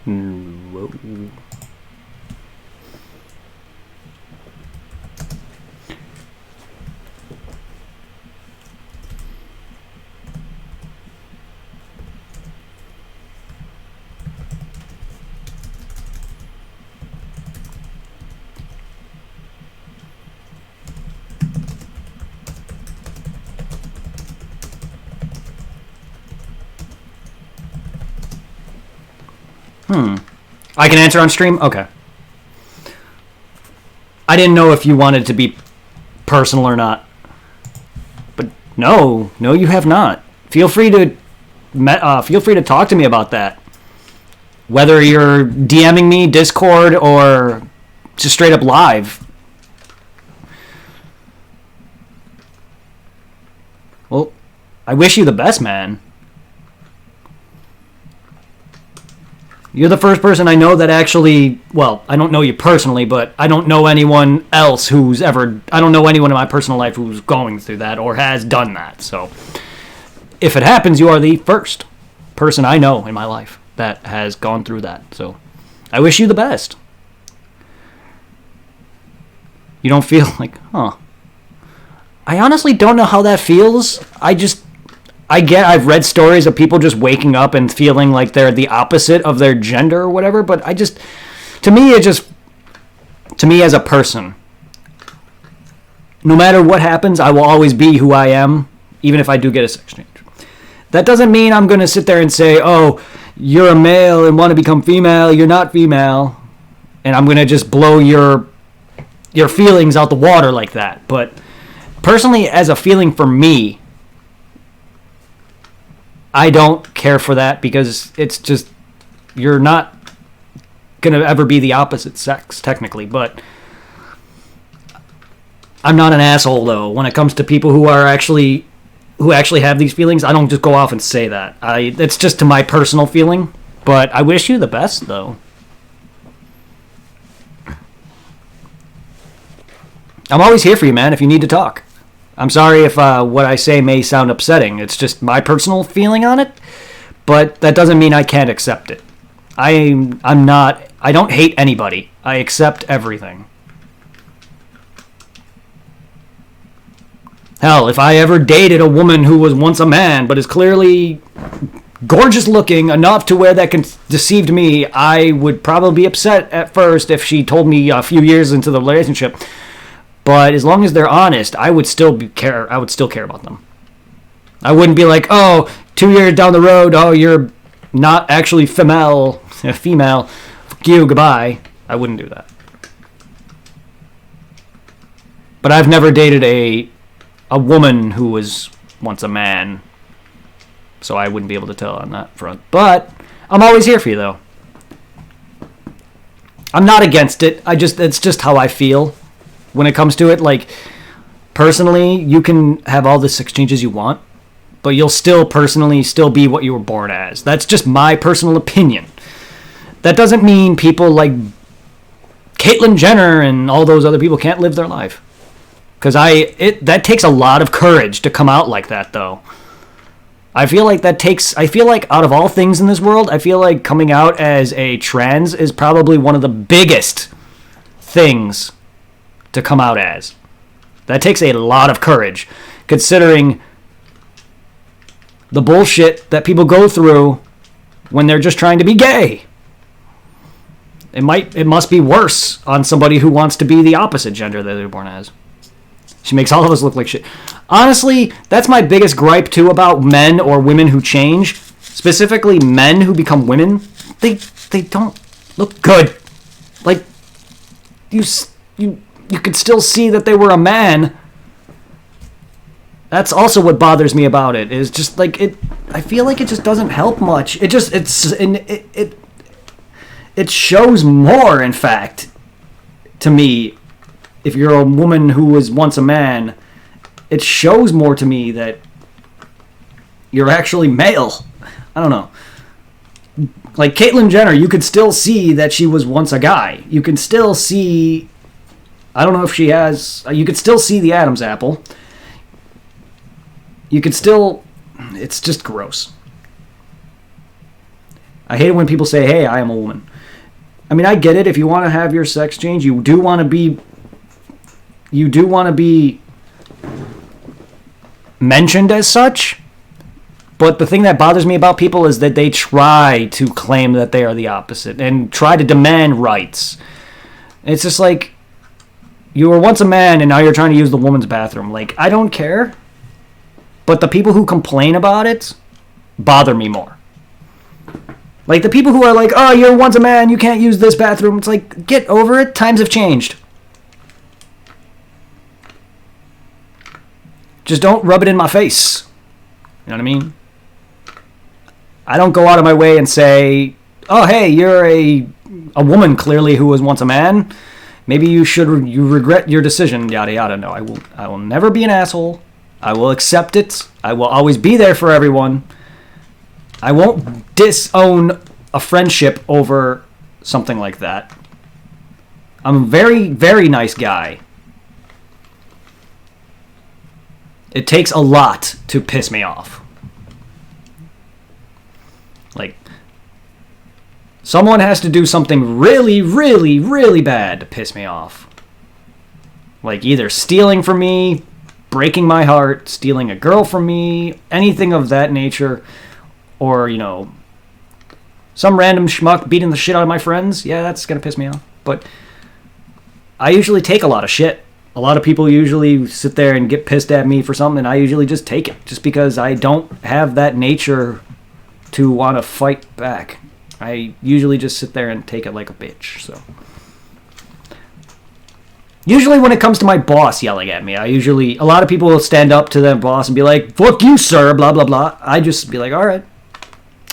Whoa. I can answer on stream? Okay. I didn't know if you wanted to be personal or not. But no, you have not. Feel free to talk to me about that. Whether you're DMing me, Discord, or just straight up live. Well, I wish you the best, man. You're the first person I know that actually, well, I don't know you personally, but I don't know anyone else I don't know anyone in my personal life who's going through that or has done that. So if it happens, you are the first person I know in my life that has gone through that. So I wish you the best. You don't feel like, I honestly don't know how that feels. I've read stories of people just waking up and feeling like they're the opposite of their gender or whatever, but to me as a person, no matter what happens, I will always be who I am, even if I do get a sex change. That doesn't mean I'm going to sit there and say, oh, you're a male and want to become female, you're not female, and I'm going to just blow your feelings out the water like that. But personally, as a feeling for me, I don't care for that because it's just, you're not going to ever be the opposite sex, technically. But I'm not an asshole, though. When it comes to people who actually have these feelings, I don't just go off and say that. It's just to my personal feeling. But I wish you the best, though. I'm always here for you, man, if you need to talk. I'm sorry if what I say may sound upsetting. It's just my personal feeling on it, but that doesn't mean I can't accept it. I don't hate anybody. I accept everything. Hell, if I ever dated a woman who was once a man but is clearly gorgeous looking enough to where that deceived me, I would probably be upset at first if she told me a few years into the relationship. But as long as they're honest, I would still care about them. I wouldn't be like, oh, 2 years down the road, oh, you're not actually female. Fuck you, goodbye. I wouldn't do that. But I've never dated a woman who was once a man, so I wouldn't be able to tell on that front. But I'm always here for you, though. I'm not against it. It's just how I feel when it comes to it. Like, personally, you can have all the sex changes you want, but you'll still personally still be what you were born as. That's just my personal opinion. That doesn't mean people like Caitlyn Jenner and all those other people can't live their life. Because that takes a lot of courage to come out like that, though. I feel like out of all things in this world, I feel like coming out as a trans is probably one of the biggest things to come out as. That takes a lot of courage, considering the bullshit that people go through when they're just trying to be gay. It must be worse on somebody who wants to be the opposite gender that they're born as. She makes all of us look like shit. Honestly, that's my biggest gripe, too, about men or women who change. Specifically, men who become women. They don't look good. Like, you could still see that they were a man. That's also what bothers me about it. Is just, like, I feel like it just doesn't help much. It shows more, in fact, to me. If you're a woman who was once a man, it shows more to me that you're actually male. I don't know. Like Caitlyn Jenner, you could still see that she was once a guy. You can still see... I don't know if she has... You could still see the Adam's apple. You could still... It's just gross. I hate it when people say, hey, I am a woman. I mean, I get it. If you want to have your sex change, you do want to be mentioned as such, but the thing that bothers me about people is that they try to claim that they are the opposite and try to demand rights. It's just like, you were once a man and now you're trying to use the woman's bathroom. Like, I don't care, but the people who complain about it bother me more. Like, the people who are like, oh, you're once a man, you can't use this bathroom. It's like, get over it. Times have changed. Just don't rub it in my face. You know what I mean? I don't go out of my way and say, oh, hey, you're a woman clearly who was once a man. Maybe you regret your decision, yada, yada. No, I will never be an asshole. I will accept it. I will always be there for everyone. I won't disown a friendship over something like that. I'm a very, very nice guy. It takes a lot to piss me off. Like, someone has to do something really, really, really bad to piss me off. Like, either stealing from me, breaking my heart, stealing a girl from me, anything of that nature, or, you know, some random schmuck beating the shit out of my friends. Yeah, that's gonna piss me off. But I usually take a lot of shit. A lot of people usually sit there and get pissed at me for something, and I usually just take it, just because I don't have that nature to want to fight back. I usually just sit there and take it like a bitch. So usually when it comes to my boss yelling at me, a lot of people will stand up to their boss and be like, fuck you, sir, blah, blah, blah. I just be like, all right,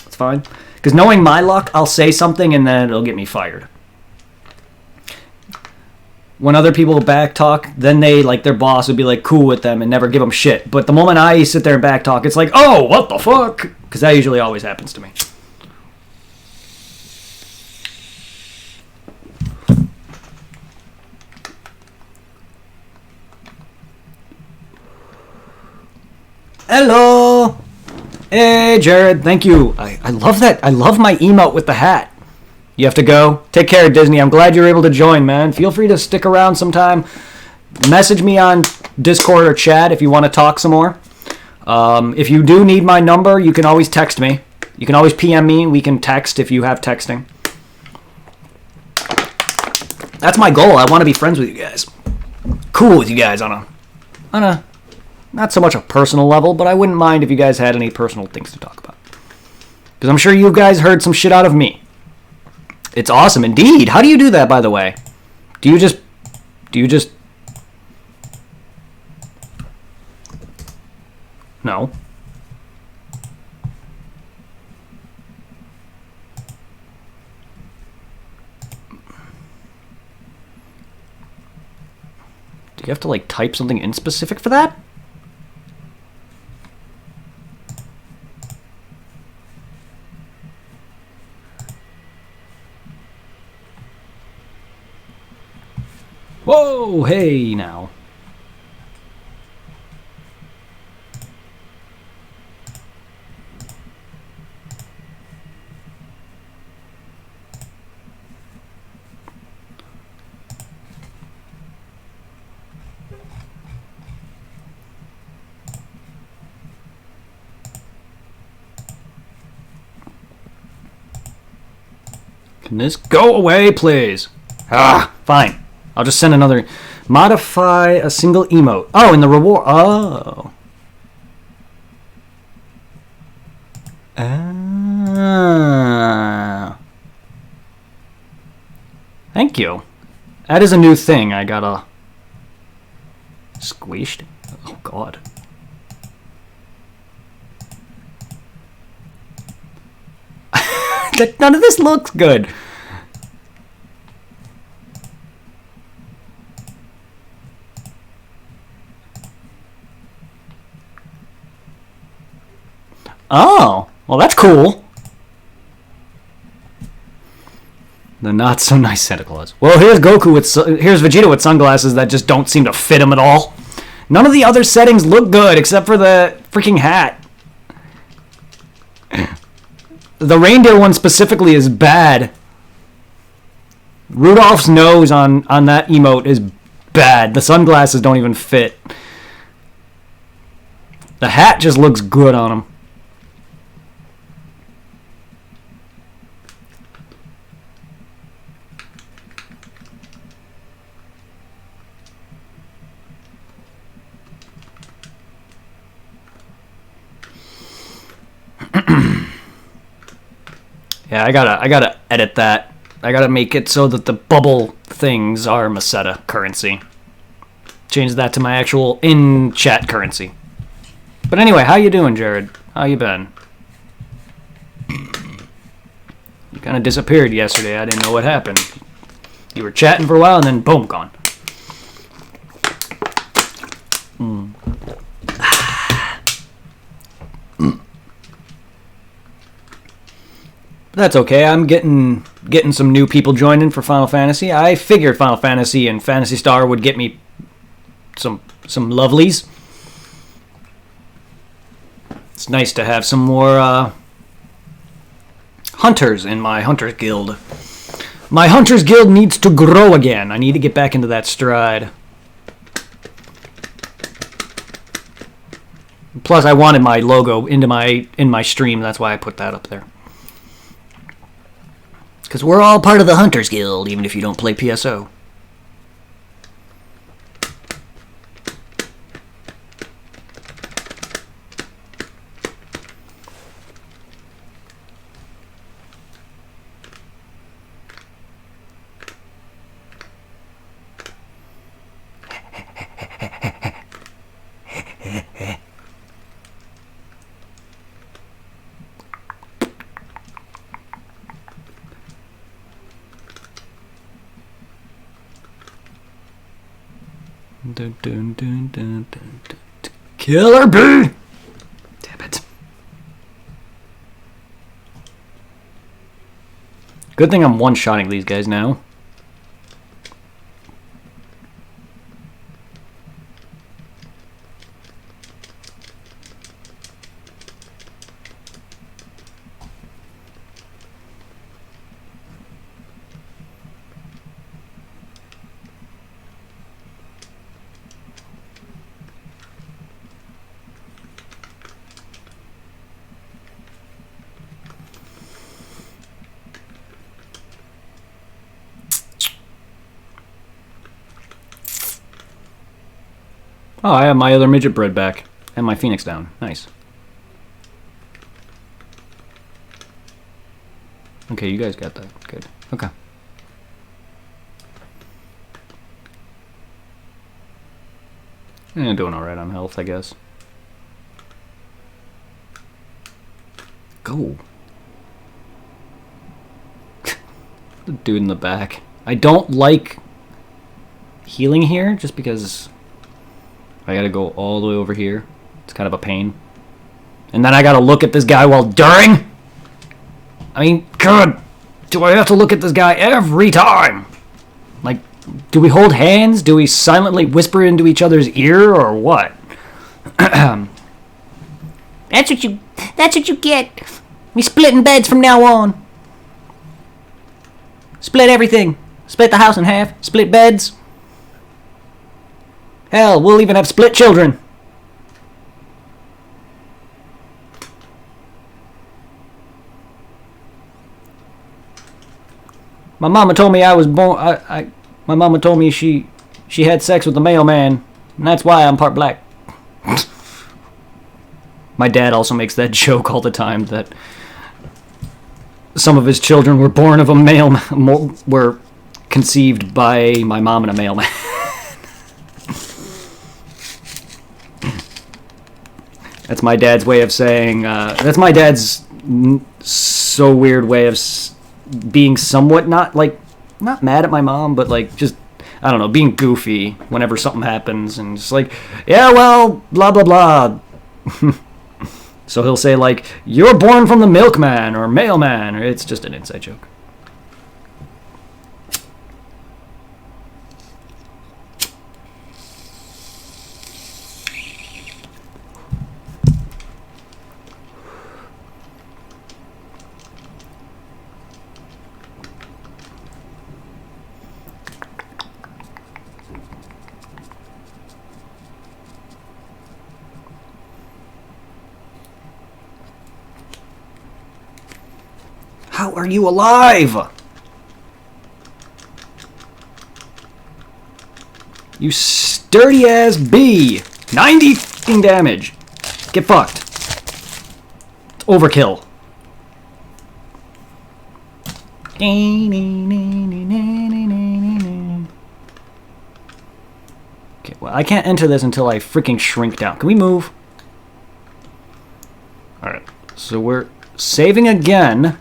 it's fine. Because knowing my luck, I'll say something and then it'll get me fired. When other people back talk, then their boss would be like cool with them and never give them shit. But the moment I sit there and back talk, it's like, oh, what the fuck? Because that usually always happens to me. Hello. Hey, Jared. Thank you. I love that. I love my emote with the hat. You have to go. Take care, Disney. I'm glad you're able to join, man. Feel free to stick around sometime. Message me on Discord or chat if you want to talk some more. If you do need my number, you can always text me. You can always PM me. We can text if you have texting. That's my goal. I want to be friends with you guys. Cool with you guys on a not so much a personal level, but I wouldn't mind if you guys had any personal things to talk about. Because I'm sure you guys heard some shit out of me. It's awesome indeed. How do you do that, by the way? Do you just No. Do you have to, like, type something in specific for that? Whoa, hey, now. Can this go away, please? Ah, fine. I'll just send another. Modify a single emote. Oh, in the reward. Oh. Ah. Thank you. That is a new thing. I gotta. Squished? Oh, God. None of this looks good. Oh, well, that's cool. The not so nice Santa Claus. Well, here's Goku with here's Vegeta with sunglasses that just don't seem to fit him at all. None of the other settings look good except for the freaking hat. The reindeer one specifically is bad. Rudolph's nose on that emote is bad. The sunglasses don't even fit. The hat just looks good on him. Yeah, I gotta edit that. I gotta make it so that the bubble things are Meseta currency. Change that to my actual in-chat currency. But anyway, how you doing, Jared? How you been? You kind of disappeared yesterday. I didn't know what happened. You were chatting for a while and then boom, gone. That's okay. I'm getting some new people joining for Final Fantasy. I figured Final Fantasy and Phantasy Star would get me some lovelies. It's nice to have some more hunters in my Hunters Guild. My Hunters Guild needs to grow again. I need to get back into that stride. Plus, I wanted my logo in my stream. That's why I put that up there. Because we're all part of the Hunters Guild, even if you don't play PSO. Dun, dun, dun, dun, dun, dun. Killer Bee! Damn it. Good thing I'm one-shotting these guys now. Oh, I have my other midget bread back. And my Phoenix down. Nice. Okay, you guys got that. Good. Okay. Yeah, doing alright on health, I guess. Go. The dude in the back. I don't like healing here just because I gotta go all the way over here. It's kind of a pain. And then I gotta look at this guy while during. I mean, God, do I have to look at this guy every time? Like, do we hold hands? Do we silently whisper into each other's ear or what? That's what you get. We splitting beds from now on. Split everything. Split the house in half. Split beds. Hell, we'll even have split children. My mama told me I was born. My mama told me she had sex with the mailman, and that's why I'm part black. My dad also makes that joke all the time that some of his children were born of a were conceived by my mom and a mailman. That's my dad's way of saying. That's my dad's so weird way of being somewhat not mad at my mom, but like just I don't know, being goofy whenever something happens, and just like, yeah, well, blah blah blah. So he'll say like, "You're born from the milkman or mailman," or it's just an inside joke. How are you alive? You sturdy ass bee. 90 f***ing damage. Get fucked. It's overkill. Okay, well, I can't enter this until I freaking shrink down. Can we move? Alright, so we're saving again.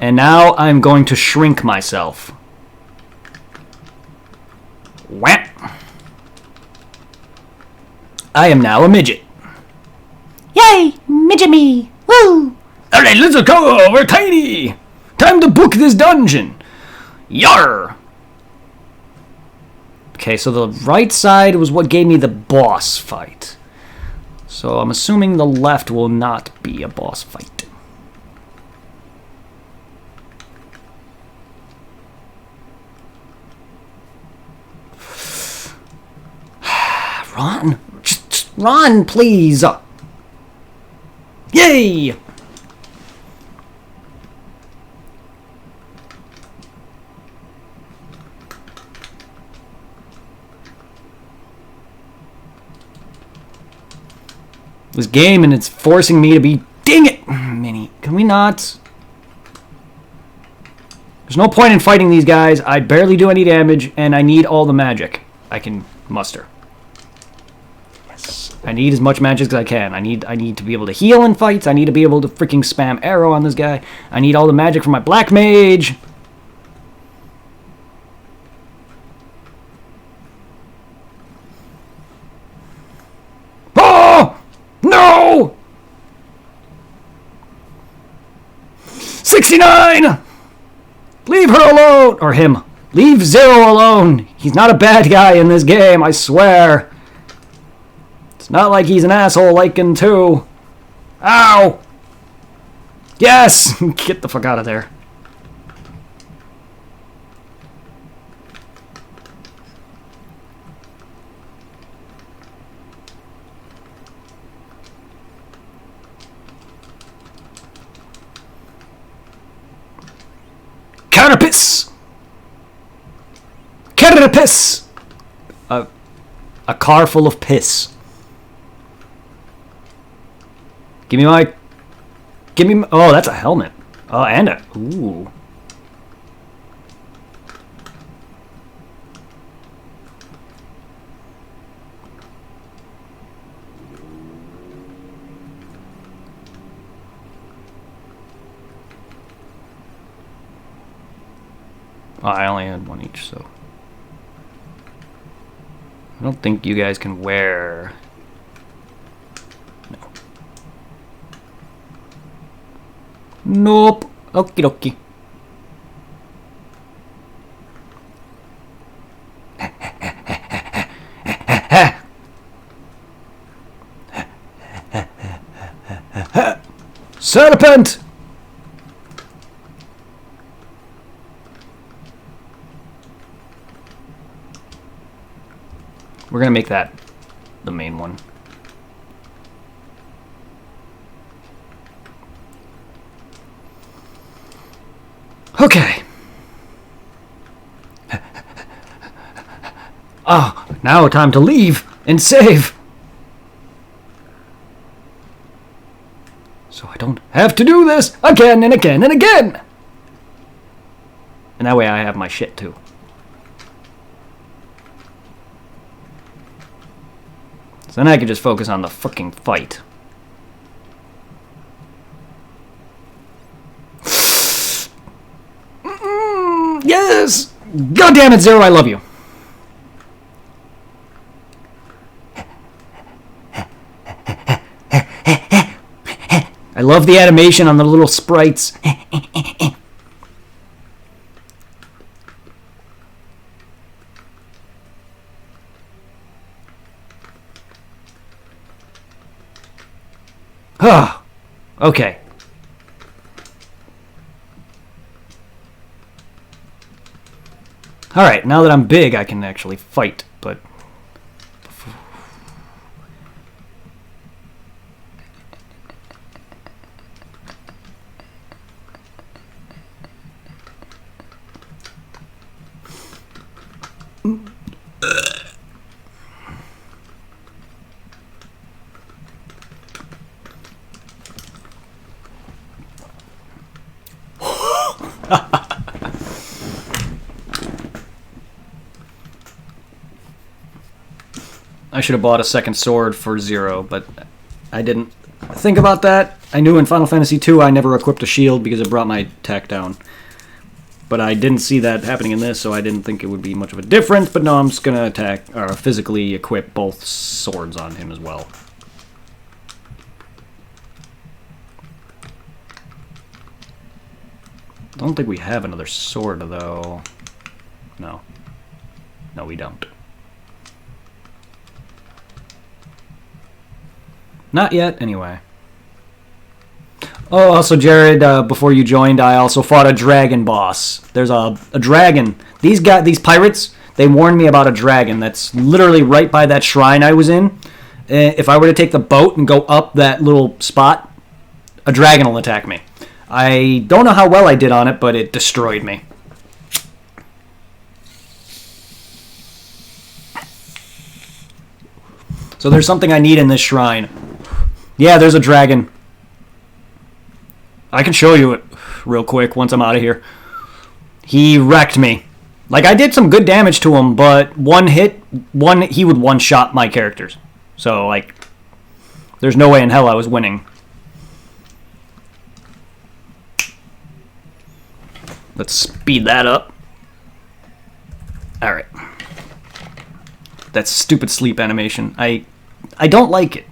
And now I'm going to shrink myself. Whap! I am now a midget. Yay! Midget me! Woo! Alright, let's go! We're tiny! Time to book this dungeon! Yar! Okay, so the right side was what gave me the boss fight. So I'm assuming the left will not be a boss fight. Run! Just run, please! Yay! This game, and it's forcing me to be... Dang it! Mini, can we not... There's no point in fighting these guys. I barely do any damage, and I need all the magic I can muster. Yes. I need as much magic as I can. I need to be able to heal in fights. I need to be able to freaking spam arrow on this guy. I need all the magic from my black mage. Oh! No! 69! Leave her alone! Or him. Leave Zero alone. He's not a bad guy in this game, I swear. It's not like he's an asshole like in 2. Ow! Yes! Get the fuck out of there. Carapace! Carapace! A car full of piss. Give me my... Oh, that's a helmet. Oh, and a... Ooh. Oh, I only had one each, so I don't think you guys can wear. No. Nope. Okie dokie. Serpent! We're gonna make that the main one. Okay. Ah, now time to leave and save. So I don't have to do this again and again and again. And that way I have my shit too. So then I can just focus on the freaking fight. Yes! God damn it, Zero, I love you. I love the animation on the little sprites. Ah, okay. Alright, now that I'm big, I can actually fight, but... I should have bought a second sword for Zero, but I didn't think about that. I knew in Final Fantasy II I never equipped a shield because it brought my attack down. But I didn't see that happening in this, so I didn't think it would be much of a difference. But no, I'm just going to attack, or physically equip both swords on him as well. I don't think we have another sword, though. No. No, we don't. Not yet, anyway. Oh, also, Jared, before you joined, I also fought a dragon boss. There's a dragon. These pirates, they warned me about a dragon that's literally right by that shrine I was in. If I were to take the boat and go up that little spot, a dragon will attack me. I don't know how well I did on it, but it destroyed me. So there's something I need in this shrine. Yeah, there's a dragon. I can show you it real quick once I'm out of here. He wrecked me. Like, I did some good damage to him, but one hit, he would one-shot my characters. So, like, there's no way in hell I was winning. Let's speed that up. Alright. That stupid sleep animation. I don't like it.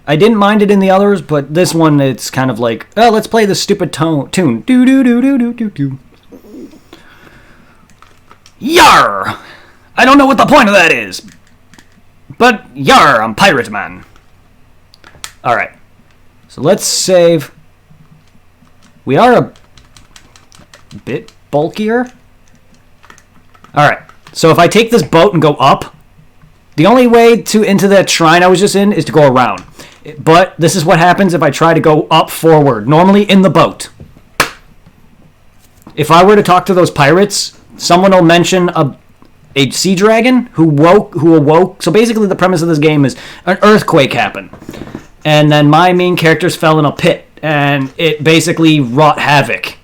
I didn't mind it in the others, but this one, it's kind of like, oh, let's play this stupid tune. Do-do-do-do-do-do-do. Yar! I don't know what the point of that is. But, yar, I'm Pirate Man. Alright. So let's save. We are a bit bulkier. Alright. So if I take this boat and go up, the only way into that shrine I was just in is to go around. But this is what happens if I try to go up forward, normally in the boat. If I were to talk to those pirates, someone will mention a sea dragon who awoke. So basically the premise of this game is an earthquake happened. And then my main characters fell in a pit, and it basically wrought havoc.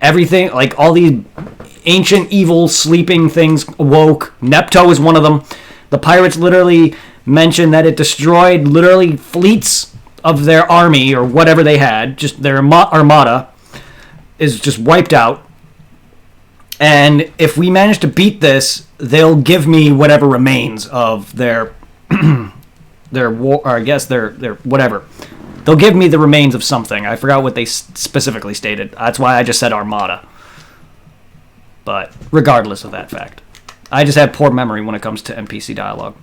Everything, like all these ancient evil sleeping things awoke. Nepto is one of them. The pirates literally mentioned that it destroyed literally fleets of their army or whatever they had. Just their armada is just wiped out. And if we manage to beat this, they'll give me whatever remains of their their war, or I guess their whatever. They'll give me the remains of something. I forgot what they specifically stated. That's why I just said Armada. But regardless of that fact, I just have poor memory when it comes to NPC dialogue.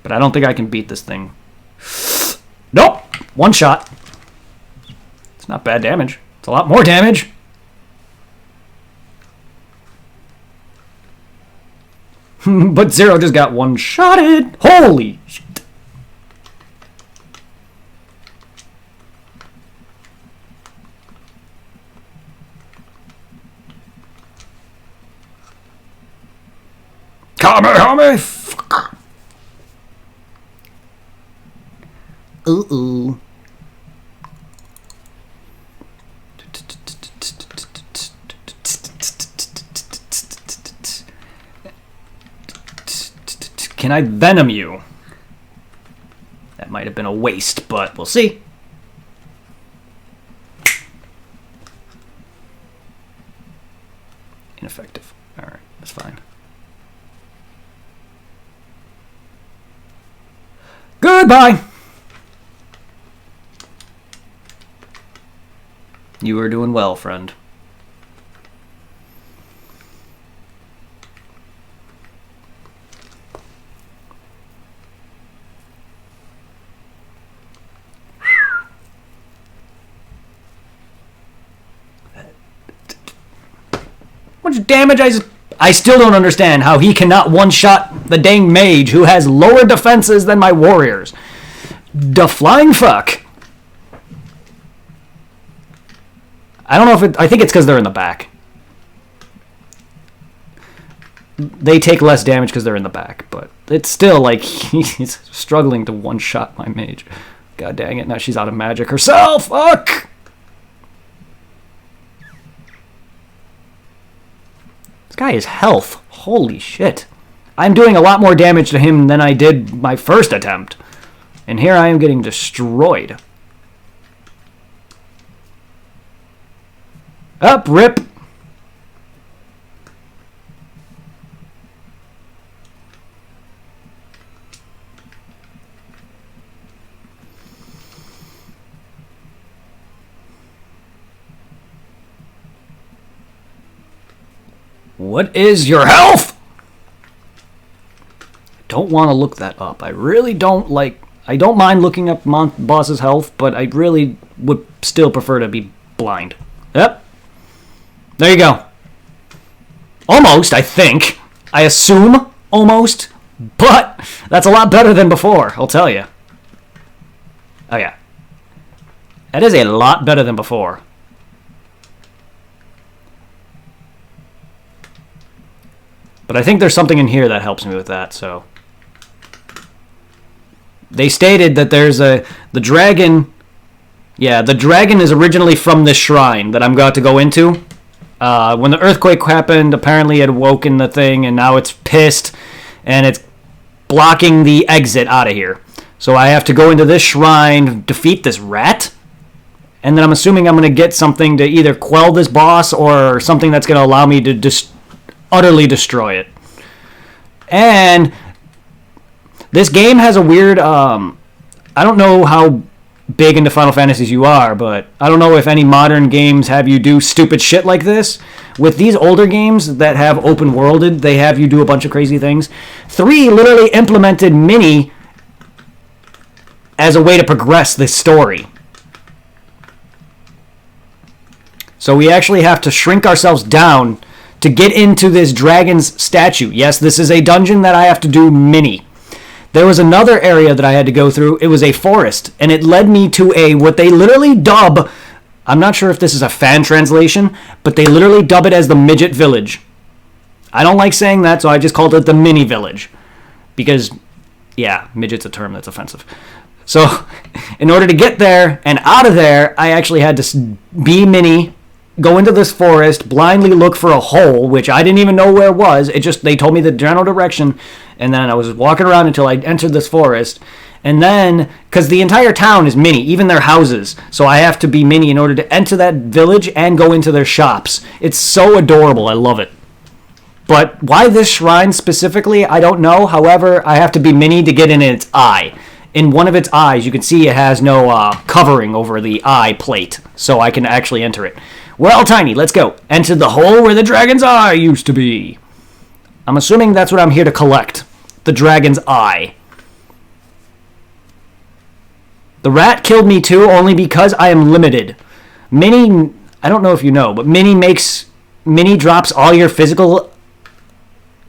But I don't think I can beat this thing. Nope! One shot. It's not bad damage. It's a lot more damage. But Zero just got one-shotted. Holy shit. Kamehame! Fuck. Ooh. Can I Venom you? That might have been a waste, but we'll see. Ineffective. Alright, that's fine. Goodbye! You are doing well, friend. How much damage I still don't understand how he cannot one-shot the dang mage who has lower defenses than my warriors. The flying fuck. I don't know if I think it's because they're in the back. They take less damage because they're in the back, but it's still like he's struggling to one-shot my mage. God dang it, now she's out of magic herself. Fuck! This guy is health. Holy shit. I'm doing a lot more damage to him than I did my first attempt. And here I am getting destroyed. Up, rip. What is your health? I don't want to look that up. I really don't like... I don't mind looking up boss's health, but I really would still prefer to be blind. Yep. There you go. Almost, I think. I assume almost. But that's a lot better than before, I'll tell you. Oh, yeah. That is a lot better than before. But I think there's something in here that helps me with that, so... They stated that there's the dragon... Yeah, the dragon is originally from this shrine that I'm about to go into. When the earthquake happened, apparently it awoken the thing, and now it's pissed, and it's blocking the exit out of here. So I have to go into this shrine, defeat this rat, and then I'm assuming I'm going to get something to either quell this boss or something that's going to allow me to just utterly destroy it. And this game has a weird... I don't know how big into Final Fantasies you are, but I don't know if any modern games have you do stupid shit like this. With these older games that have open-worlded, they have you do a bunch of crazy things. 3 literally implemented Mini as a way to progress this story. So we actually have to shrink ourselves down to get into this dragon's statue. Yes, this is a dungeon that I have to do Mini. There was another area that I had to go through. It was a forest, and it led me to what they literally dub... I'm not sure if this is a fan translation, but they literally dub it as the Midget Village. I don't like saying that, so I just called it the Mini Village. Because, yeah, midget's a term that's offensive. So, in order to get there and out of there, I actually had to be Mini, go into this forest, blindly look for a hole, which I didn't even know where it was. They told me the general direction, and then I was walking around until I entered this forest. And then, because the entire town is mini, even their houses, so I have to be mini in order to enter that village and go into their shops. It's so adorable. I love it. But why this shrine specifically, I don't know. However, I have to be mini to get in its eye. In one of its eyes, you can see it has no covering over the eye plate, so I can actually enter it. Well, Tiny, let's go. Enter the hole where the dragon's eye used to be. I'm assuming that's what I'm here to collect. The dragon's eye. The rat killed me too, only because I am limited. Mini, I don't know if you know, but Mini drops all your physical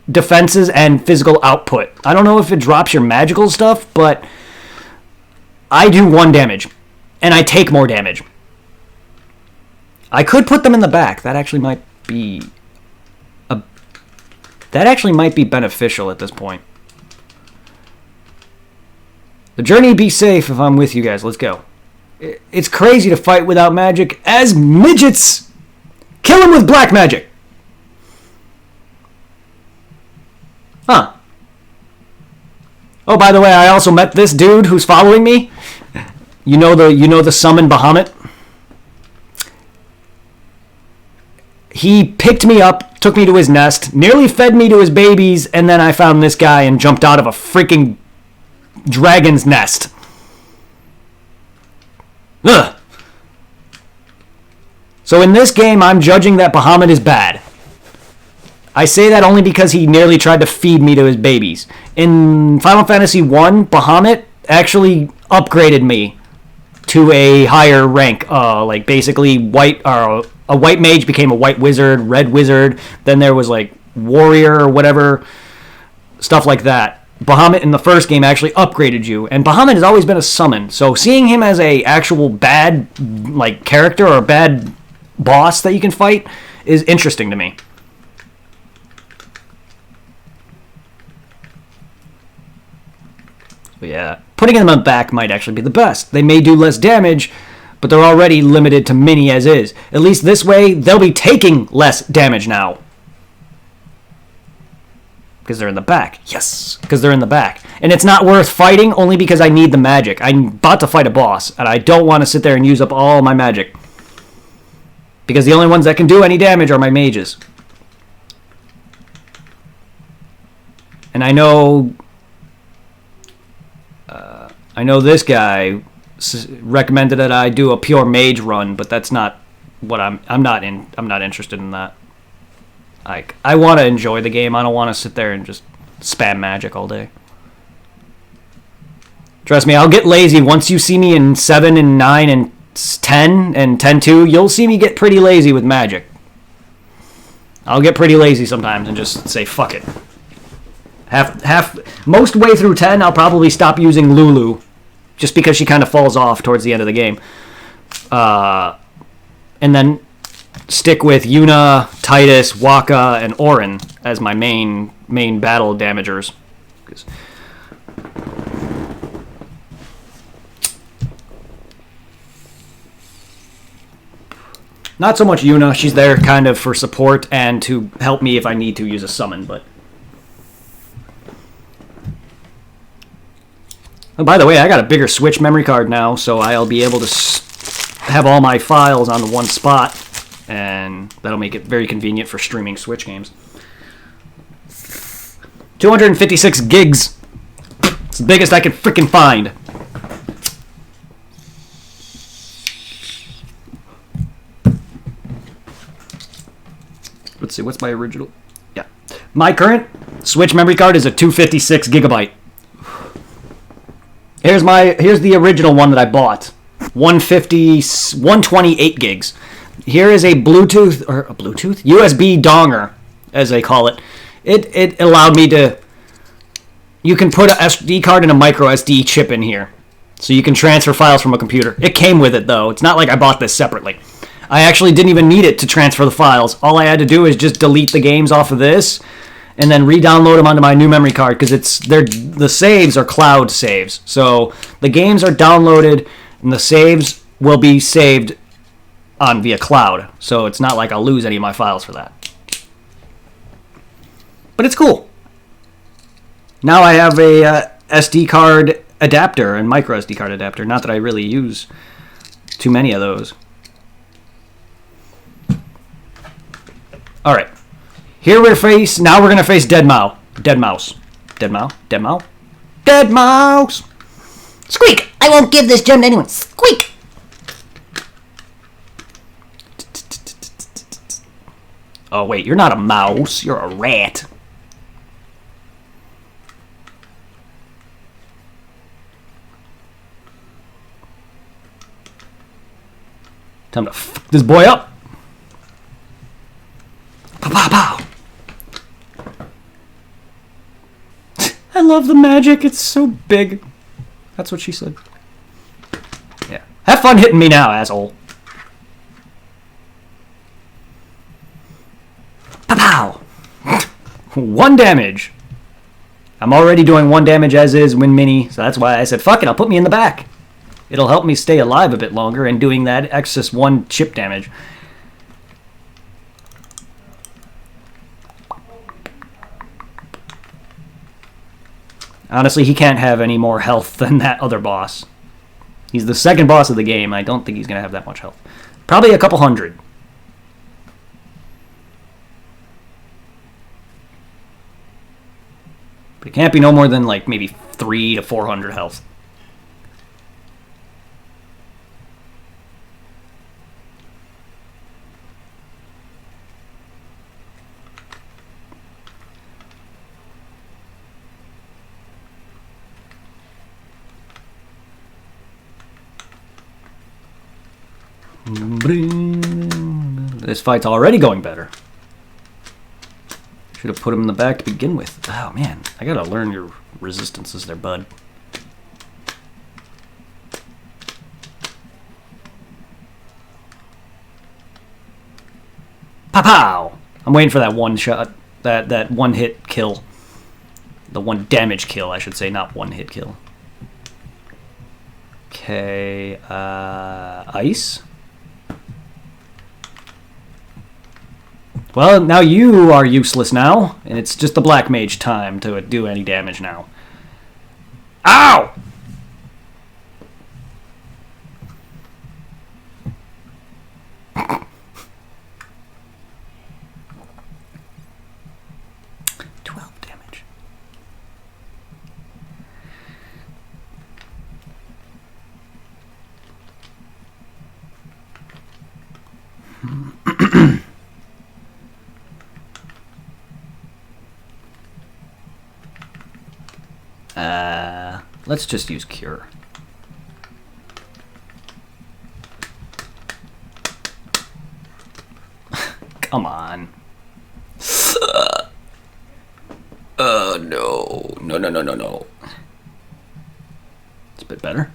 defenses and physical output. I don't know if it drops your magical stuff, but I do 1 damage, and I take more damage. I could put them in the back. That actually might be beneficial at this point. The journey be safe if I'm with you guys. Let's go. It's crazy to fight without magic as midgets. Kill him with black magic. Huh. Oh, by the way, I also met this dude who's following me. You know the summon Bahamut? He picked me up, took me to his nest, nearly fed me to his babies, and then I found this guy and jumped out of a freaking dragon's nest. Ugh. So in this game, I'm judging that Bahamut is bad. I say that only because he nearly tried to feed me to his babies. In Final Fantasy I, Bahamut actually upgraded me to a higher rank. Like basically a white mage became a white wizard, red wizard. Then there was like warrior or whatever, stuff like that. Bahamut in the first game actually upgraded you, and Bahamut has always been a summon. So seeing him as a actual bad like character or a bad boss that you can fight is interesting to me. But yeah, putting them on back might actually be the best. They may do less damage, but they're already limited to mini as is. At least this way, they'll be taking less damage now. Because they're in the back. Yes, because they're in the back. And it's not worth fighting only because I need the magic. I'm about to fight a boss, and I don't want to sit there and use up all my magic. Because the only ones that can do any damage are my mages. And I know this guy recommended that I do a pure mage run, but that's not what I'm not interested in that. Like, I want to enjoy the game. I don't want to sit there and just spam magic all day. Trust me, I'll get lazy. Once you see me in 7 and 9 and 10 and 10-2, you'll see me get pretty lazy with magic. I'll get pretty lazy sometimes and just say, fuck it. Most way through 10, I'll probably stop using Lulu, just because she kind of falls off towards the end of the game. And then stick with Yuna, Titus, Waka, and Auron as my main battle damagers. Not so much Yuna. She's there kind of for support and to help me if I need to use a summon, but... Oh, by the way, I got a bigger Switch memory card now, so I'll be able to have all my files on the one spot, and that'll make it very convenient for streaming Switch games. 256 gigs. It's the biggest I can freaking find. Let's see, what's my original? Yeah. My current Switch memory card is a 256 gigabyte. Here's the original one that I bought. 128 gigs. Here is a USB donger, as they call it. It allowed me to... You can put a SD card and a micro SD chip in here. So you can transfer files from a computer. It came with it, though. It's not like I bought this separately. I actually didn't even need it to transfer the files. All I had to do is just delete the games off of this and then re-download them onto my new memory card, because the saves are cloud saves. So the games are downloaded and the saves will be saved on via cloud, so it's not like I'll lose any of my files for that. But it's cool. Now I have a SD card adapter and micro SD card adapter. Not that I really use too many of those. All right. Here now we're gonna face Dead Mouse. Dead Mouse. Dead Mouse. Dead Mouse. Dead Mouse. Squeak! I won't give this gem to anyone. Squeak! Oh wait, you're not a mouse. You're a rat. Time to fuck this boy up. Pow, pow, pow. I love the magic. It's so big. That's what she said. Yeah. Have fun hitting me now, asshole. Pow, pow. 1 damage. I'm already doing 1 damage as is when mini, so that's why I said, fuck it, I'll put me in the back. It'll help me stay alive a bit longer and doing that excess 1 chip damage. Honestly, he can't have any more health than that other boss. He's the second boss of the game. I don't think he's going to have that much health. Probably a couple hundred. But it can't be no more than like maybe 300 to 400 health. This fight's already going better. Should have put him in the back to begin with. Oh man, I gotta learn your resistances there, bud. Pow pow! I'm waiting for that one shot, that one hit kill. The 1 damage kill, I should say, not 1 hit kill. Okay, ice. Well, now you are useless now, and it's just the Black Mage time to do any damage now. Ow! Damage. Let's just use Cure. Come on. No. No. It's a bit better.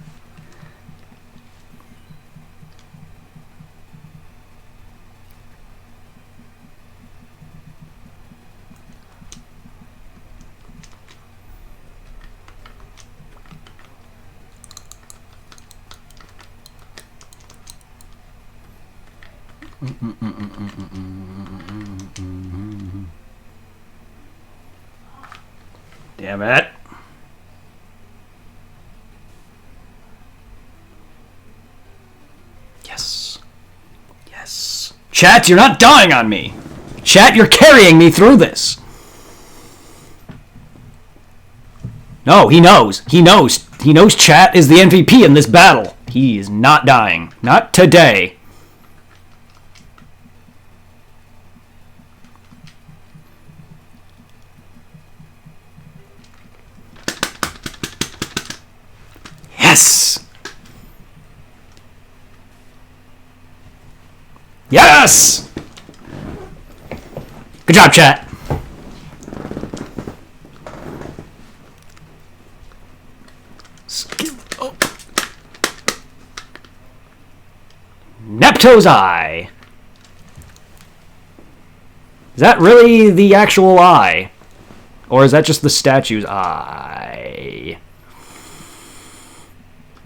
Damn it. Yes. Yes. Chat, you're not dying on me. Chat, you're carrying me through this. No, he knows. He knows. He knows Chat is the MVP in this battle. He is not dying. Not today. Yes! Yes! Good job, chat. Nepto's eye. Is that really the actual eye? Or is that just the statue's eye?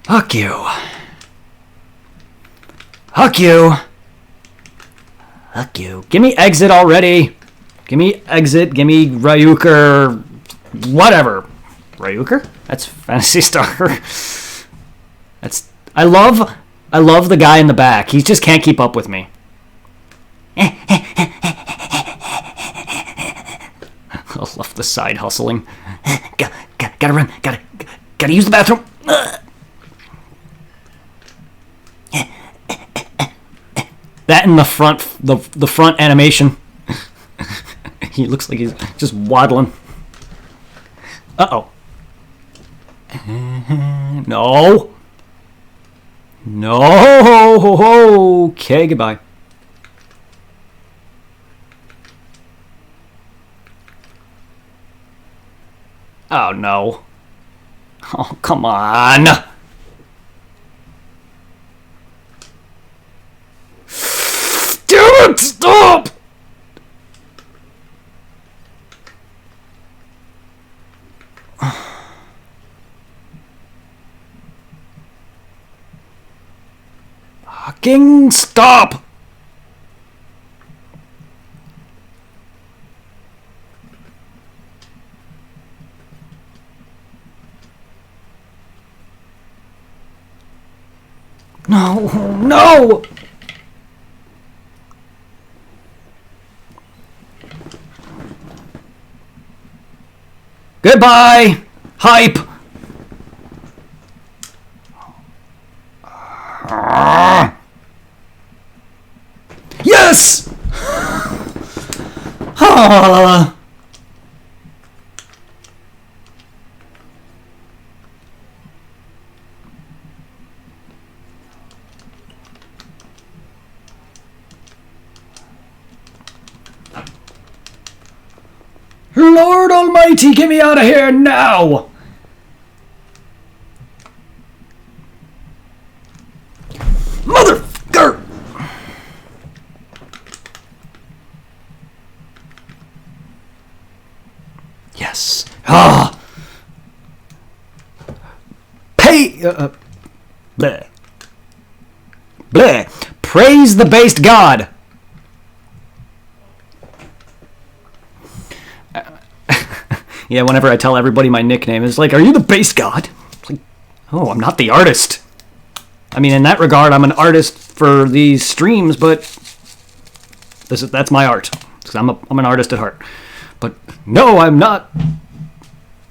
Fuck you. Fuck you. Fuck you. Give me exit already. Give me exit. Give me Ryuker. Whatever. Ryuker? That's Phantasy Star. I love the guy in the back. He just can't keep up with me. I love the side hustling. Gotta run. Gotta use the bathroom. That in the front animation. He looks like he's just waddling. Uh-oh. No. No. Okay, goodbye. Oh, no. Oh, come on. Damn it! Stop! Fucking stop! No, no! Goodbye! Hype! Yes! Lord Almighty, get me out of here now! Motherfucker! Yes. Ah. Pay. Bleh. Bleh. Praise the based God. Yeah, whenever I tell everybody my nickname, it's like, are you the based God? It's like, oh, I'm not the artist. I mean, in that regard, I'm an artist for these streams, but that's my art. Because I'm an artist at heart. But no, I'm not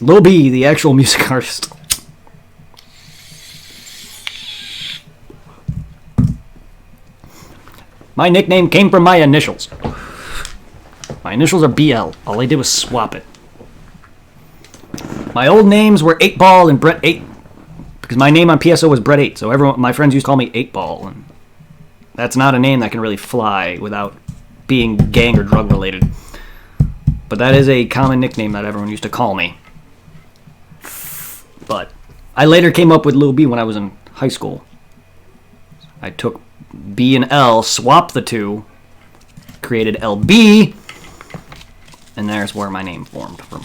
Lil B, the actual music artist. My nickname came from my initials. My initials are BL. All I did was swap it. My old names were 8-Ball and Brett 8. Because my name on PSO was Brett 8. So my friends used to call me 8-Ball. And that's not a name that can really fly without being gang or drug related. But that is a common nickname that everyone used to call me. But I later came up with Lil B when I was in high school. I took B and L, swapped the two, created LB, and there's where my name formed from.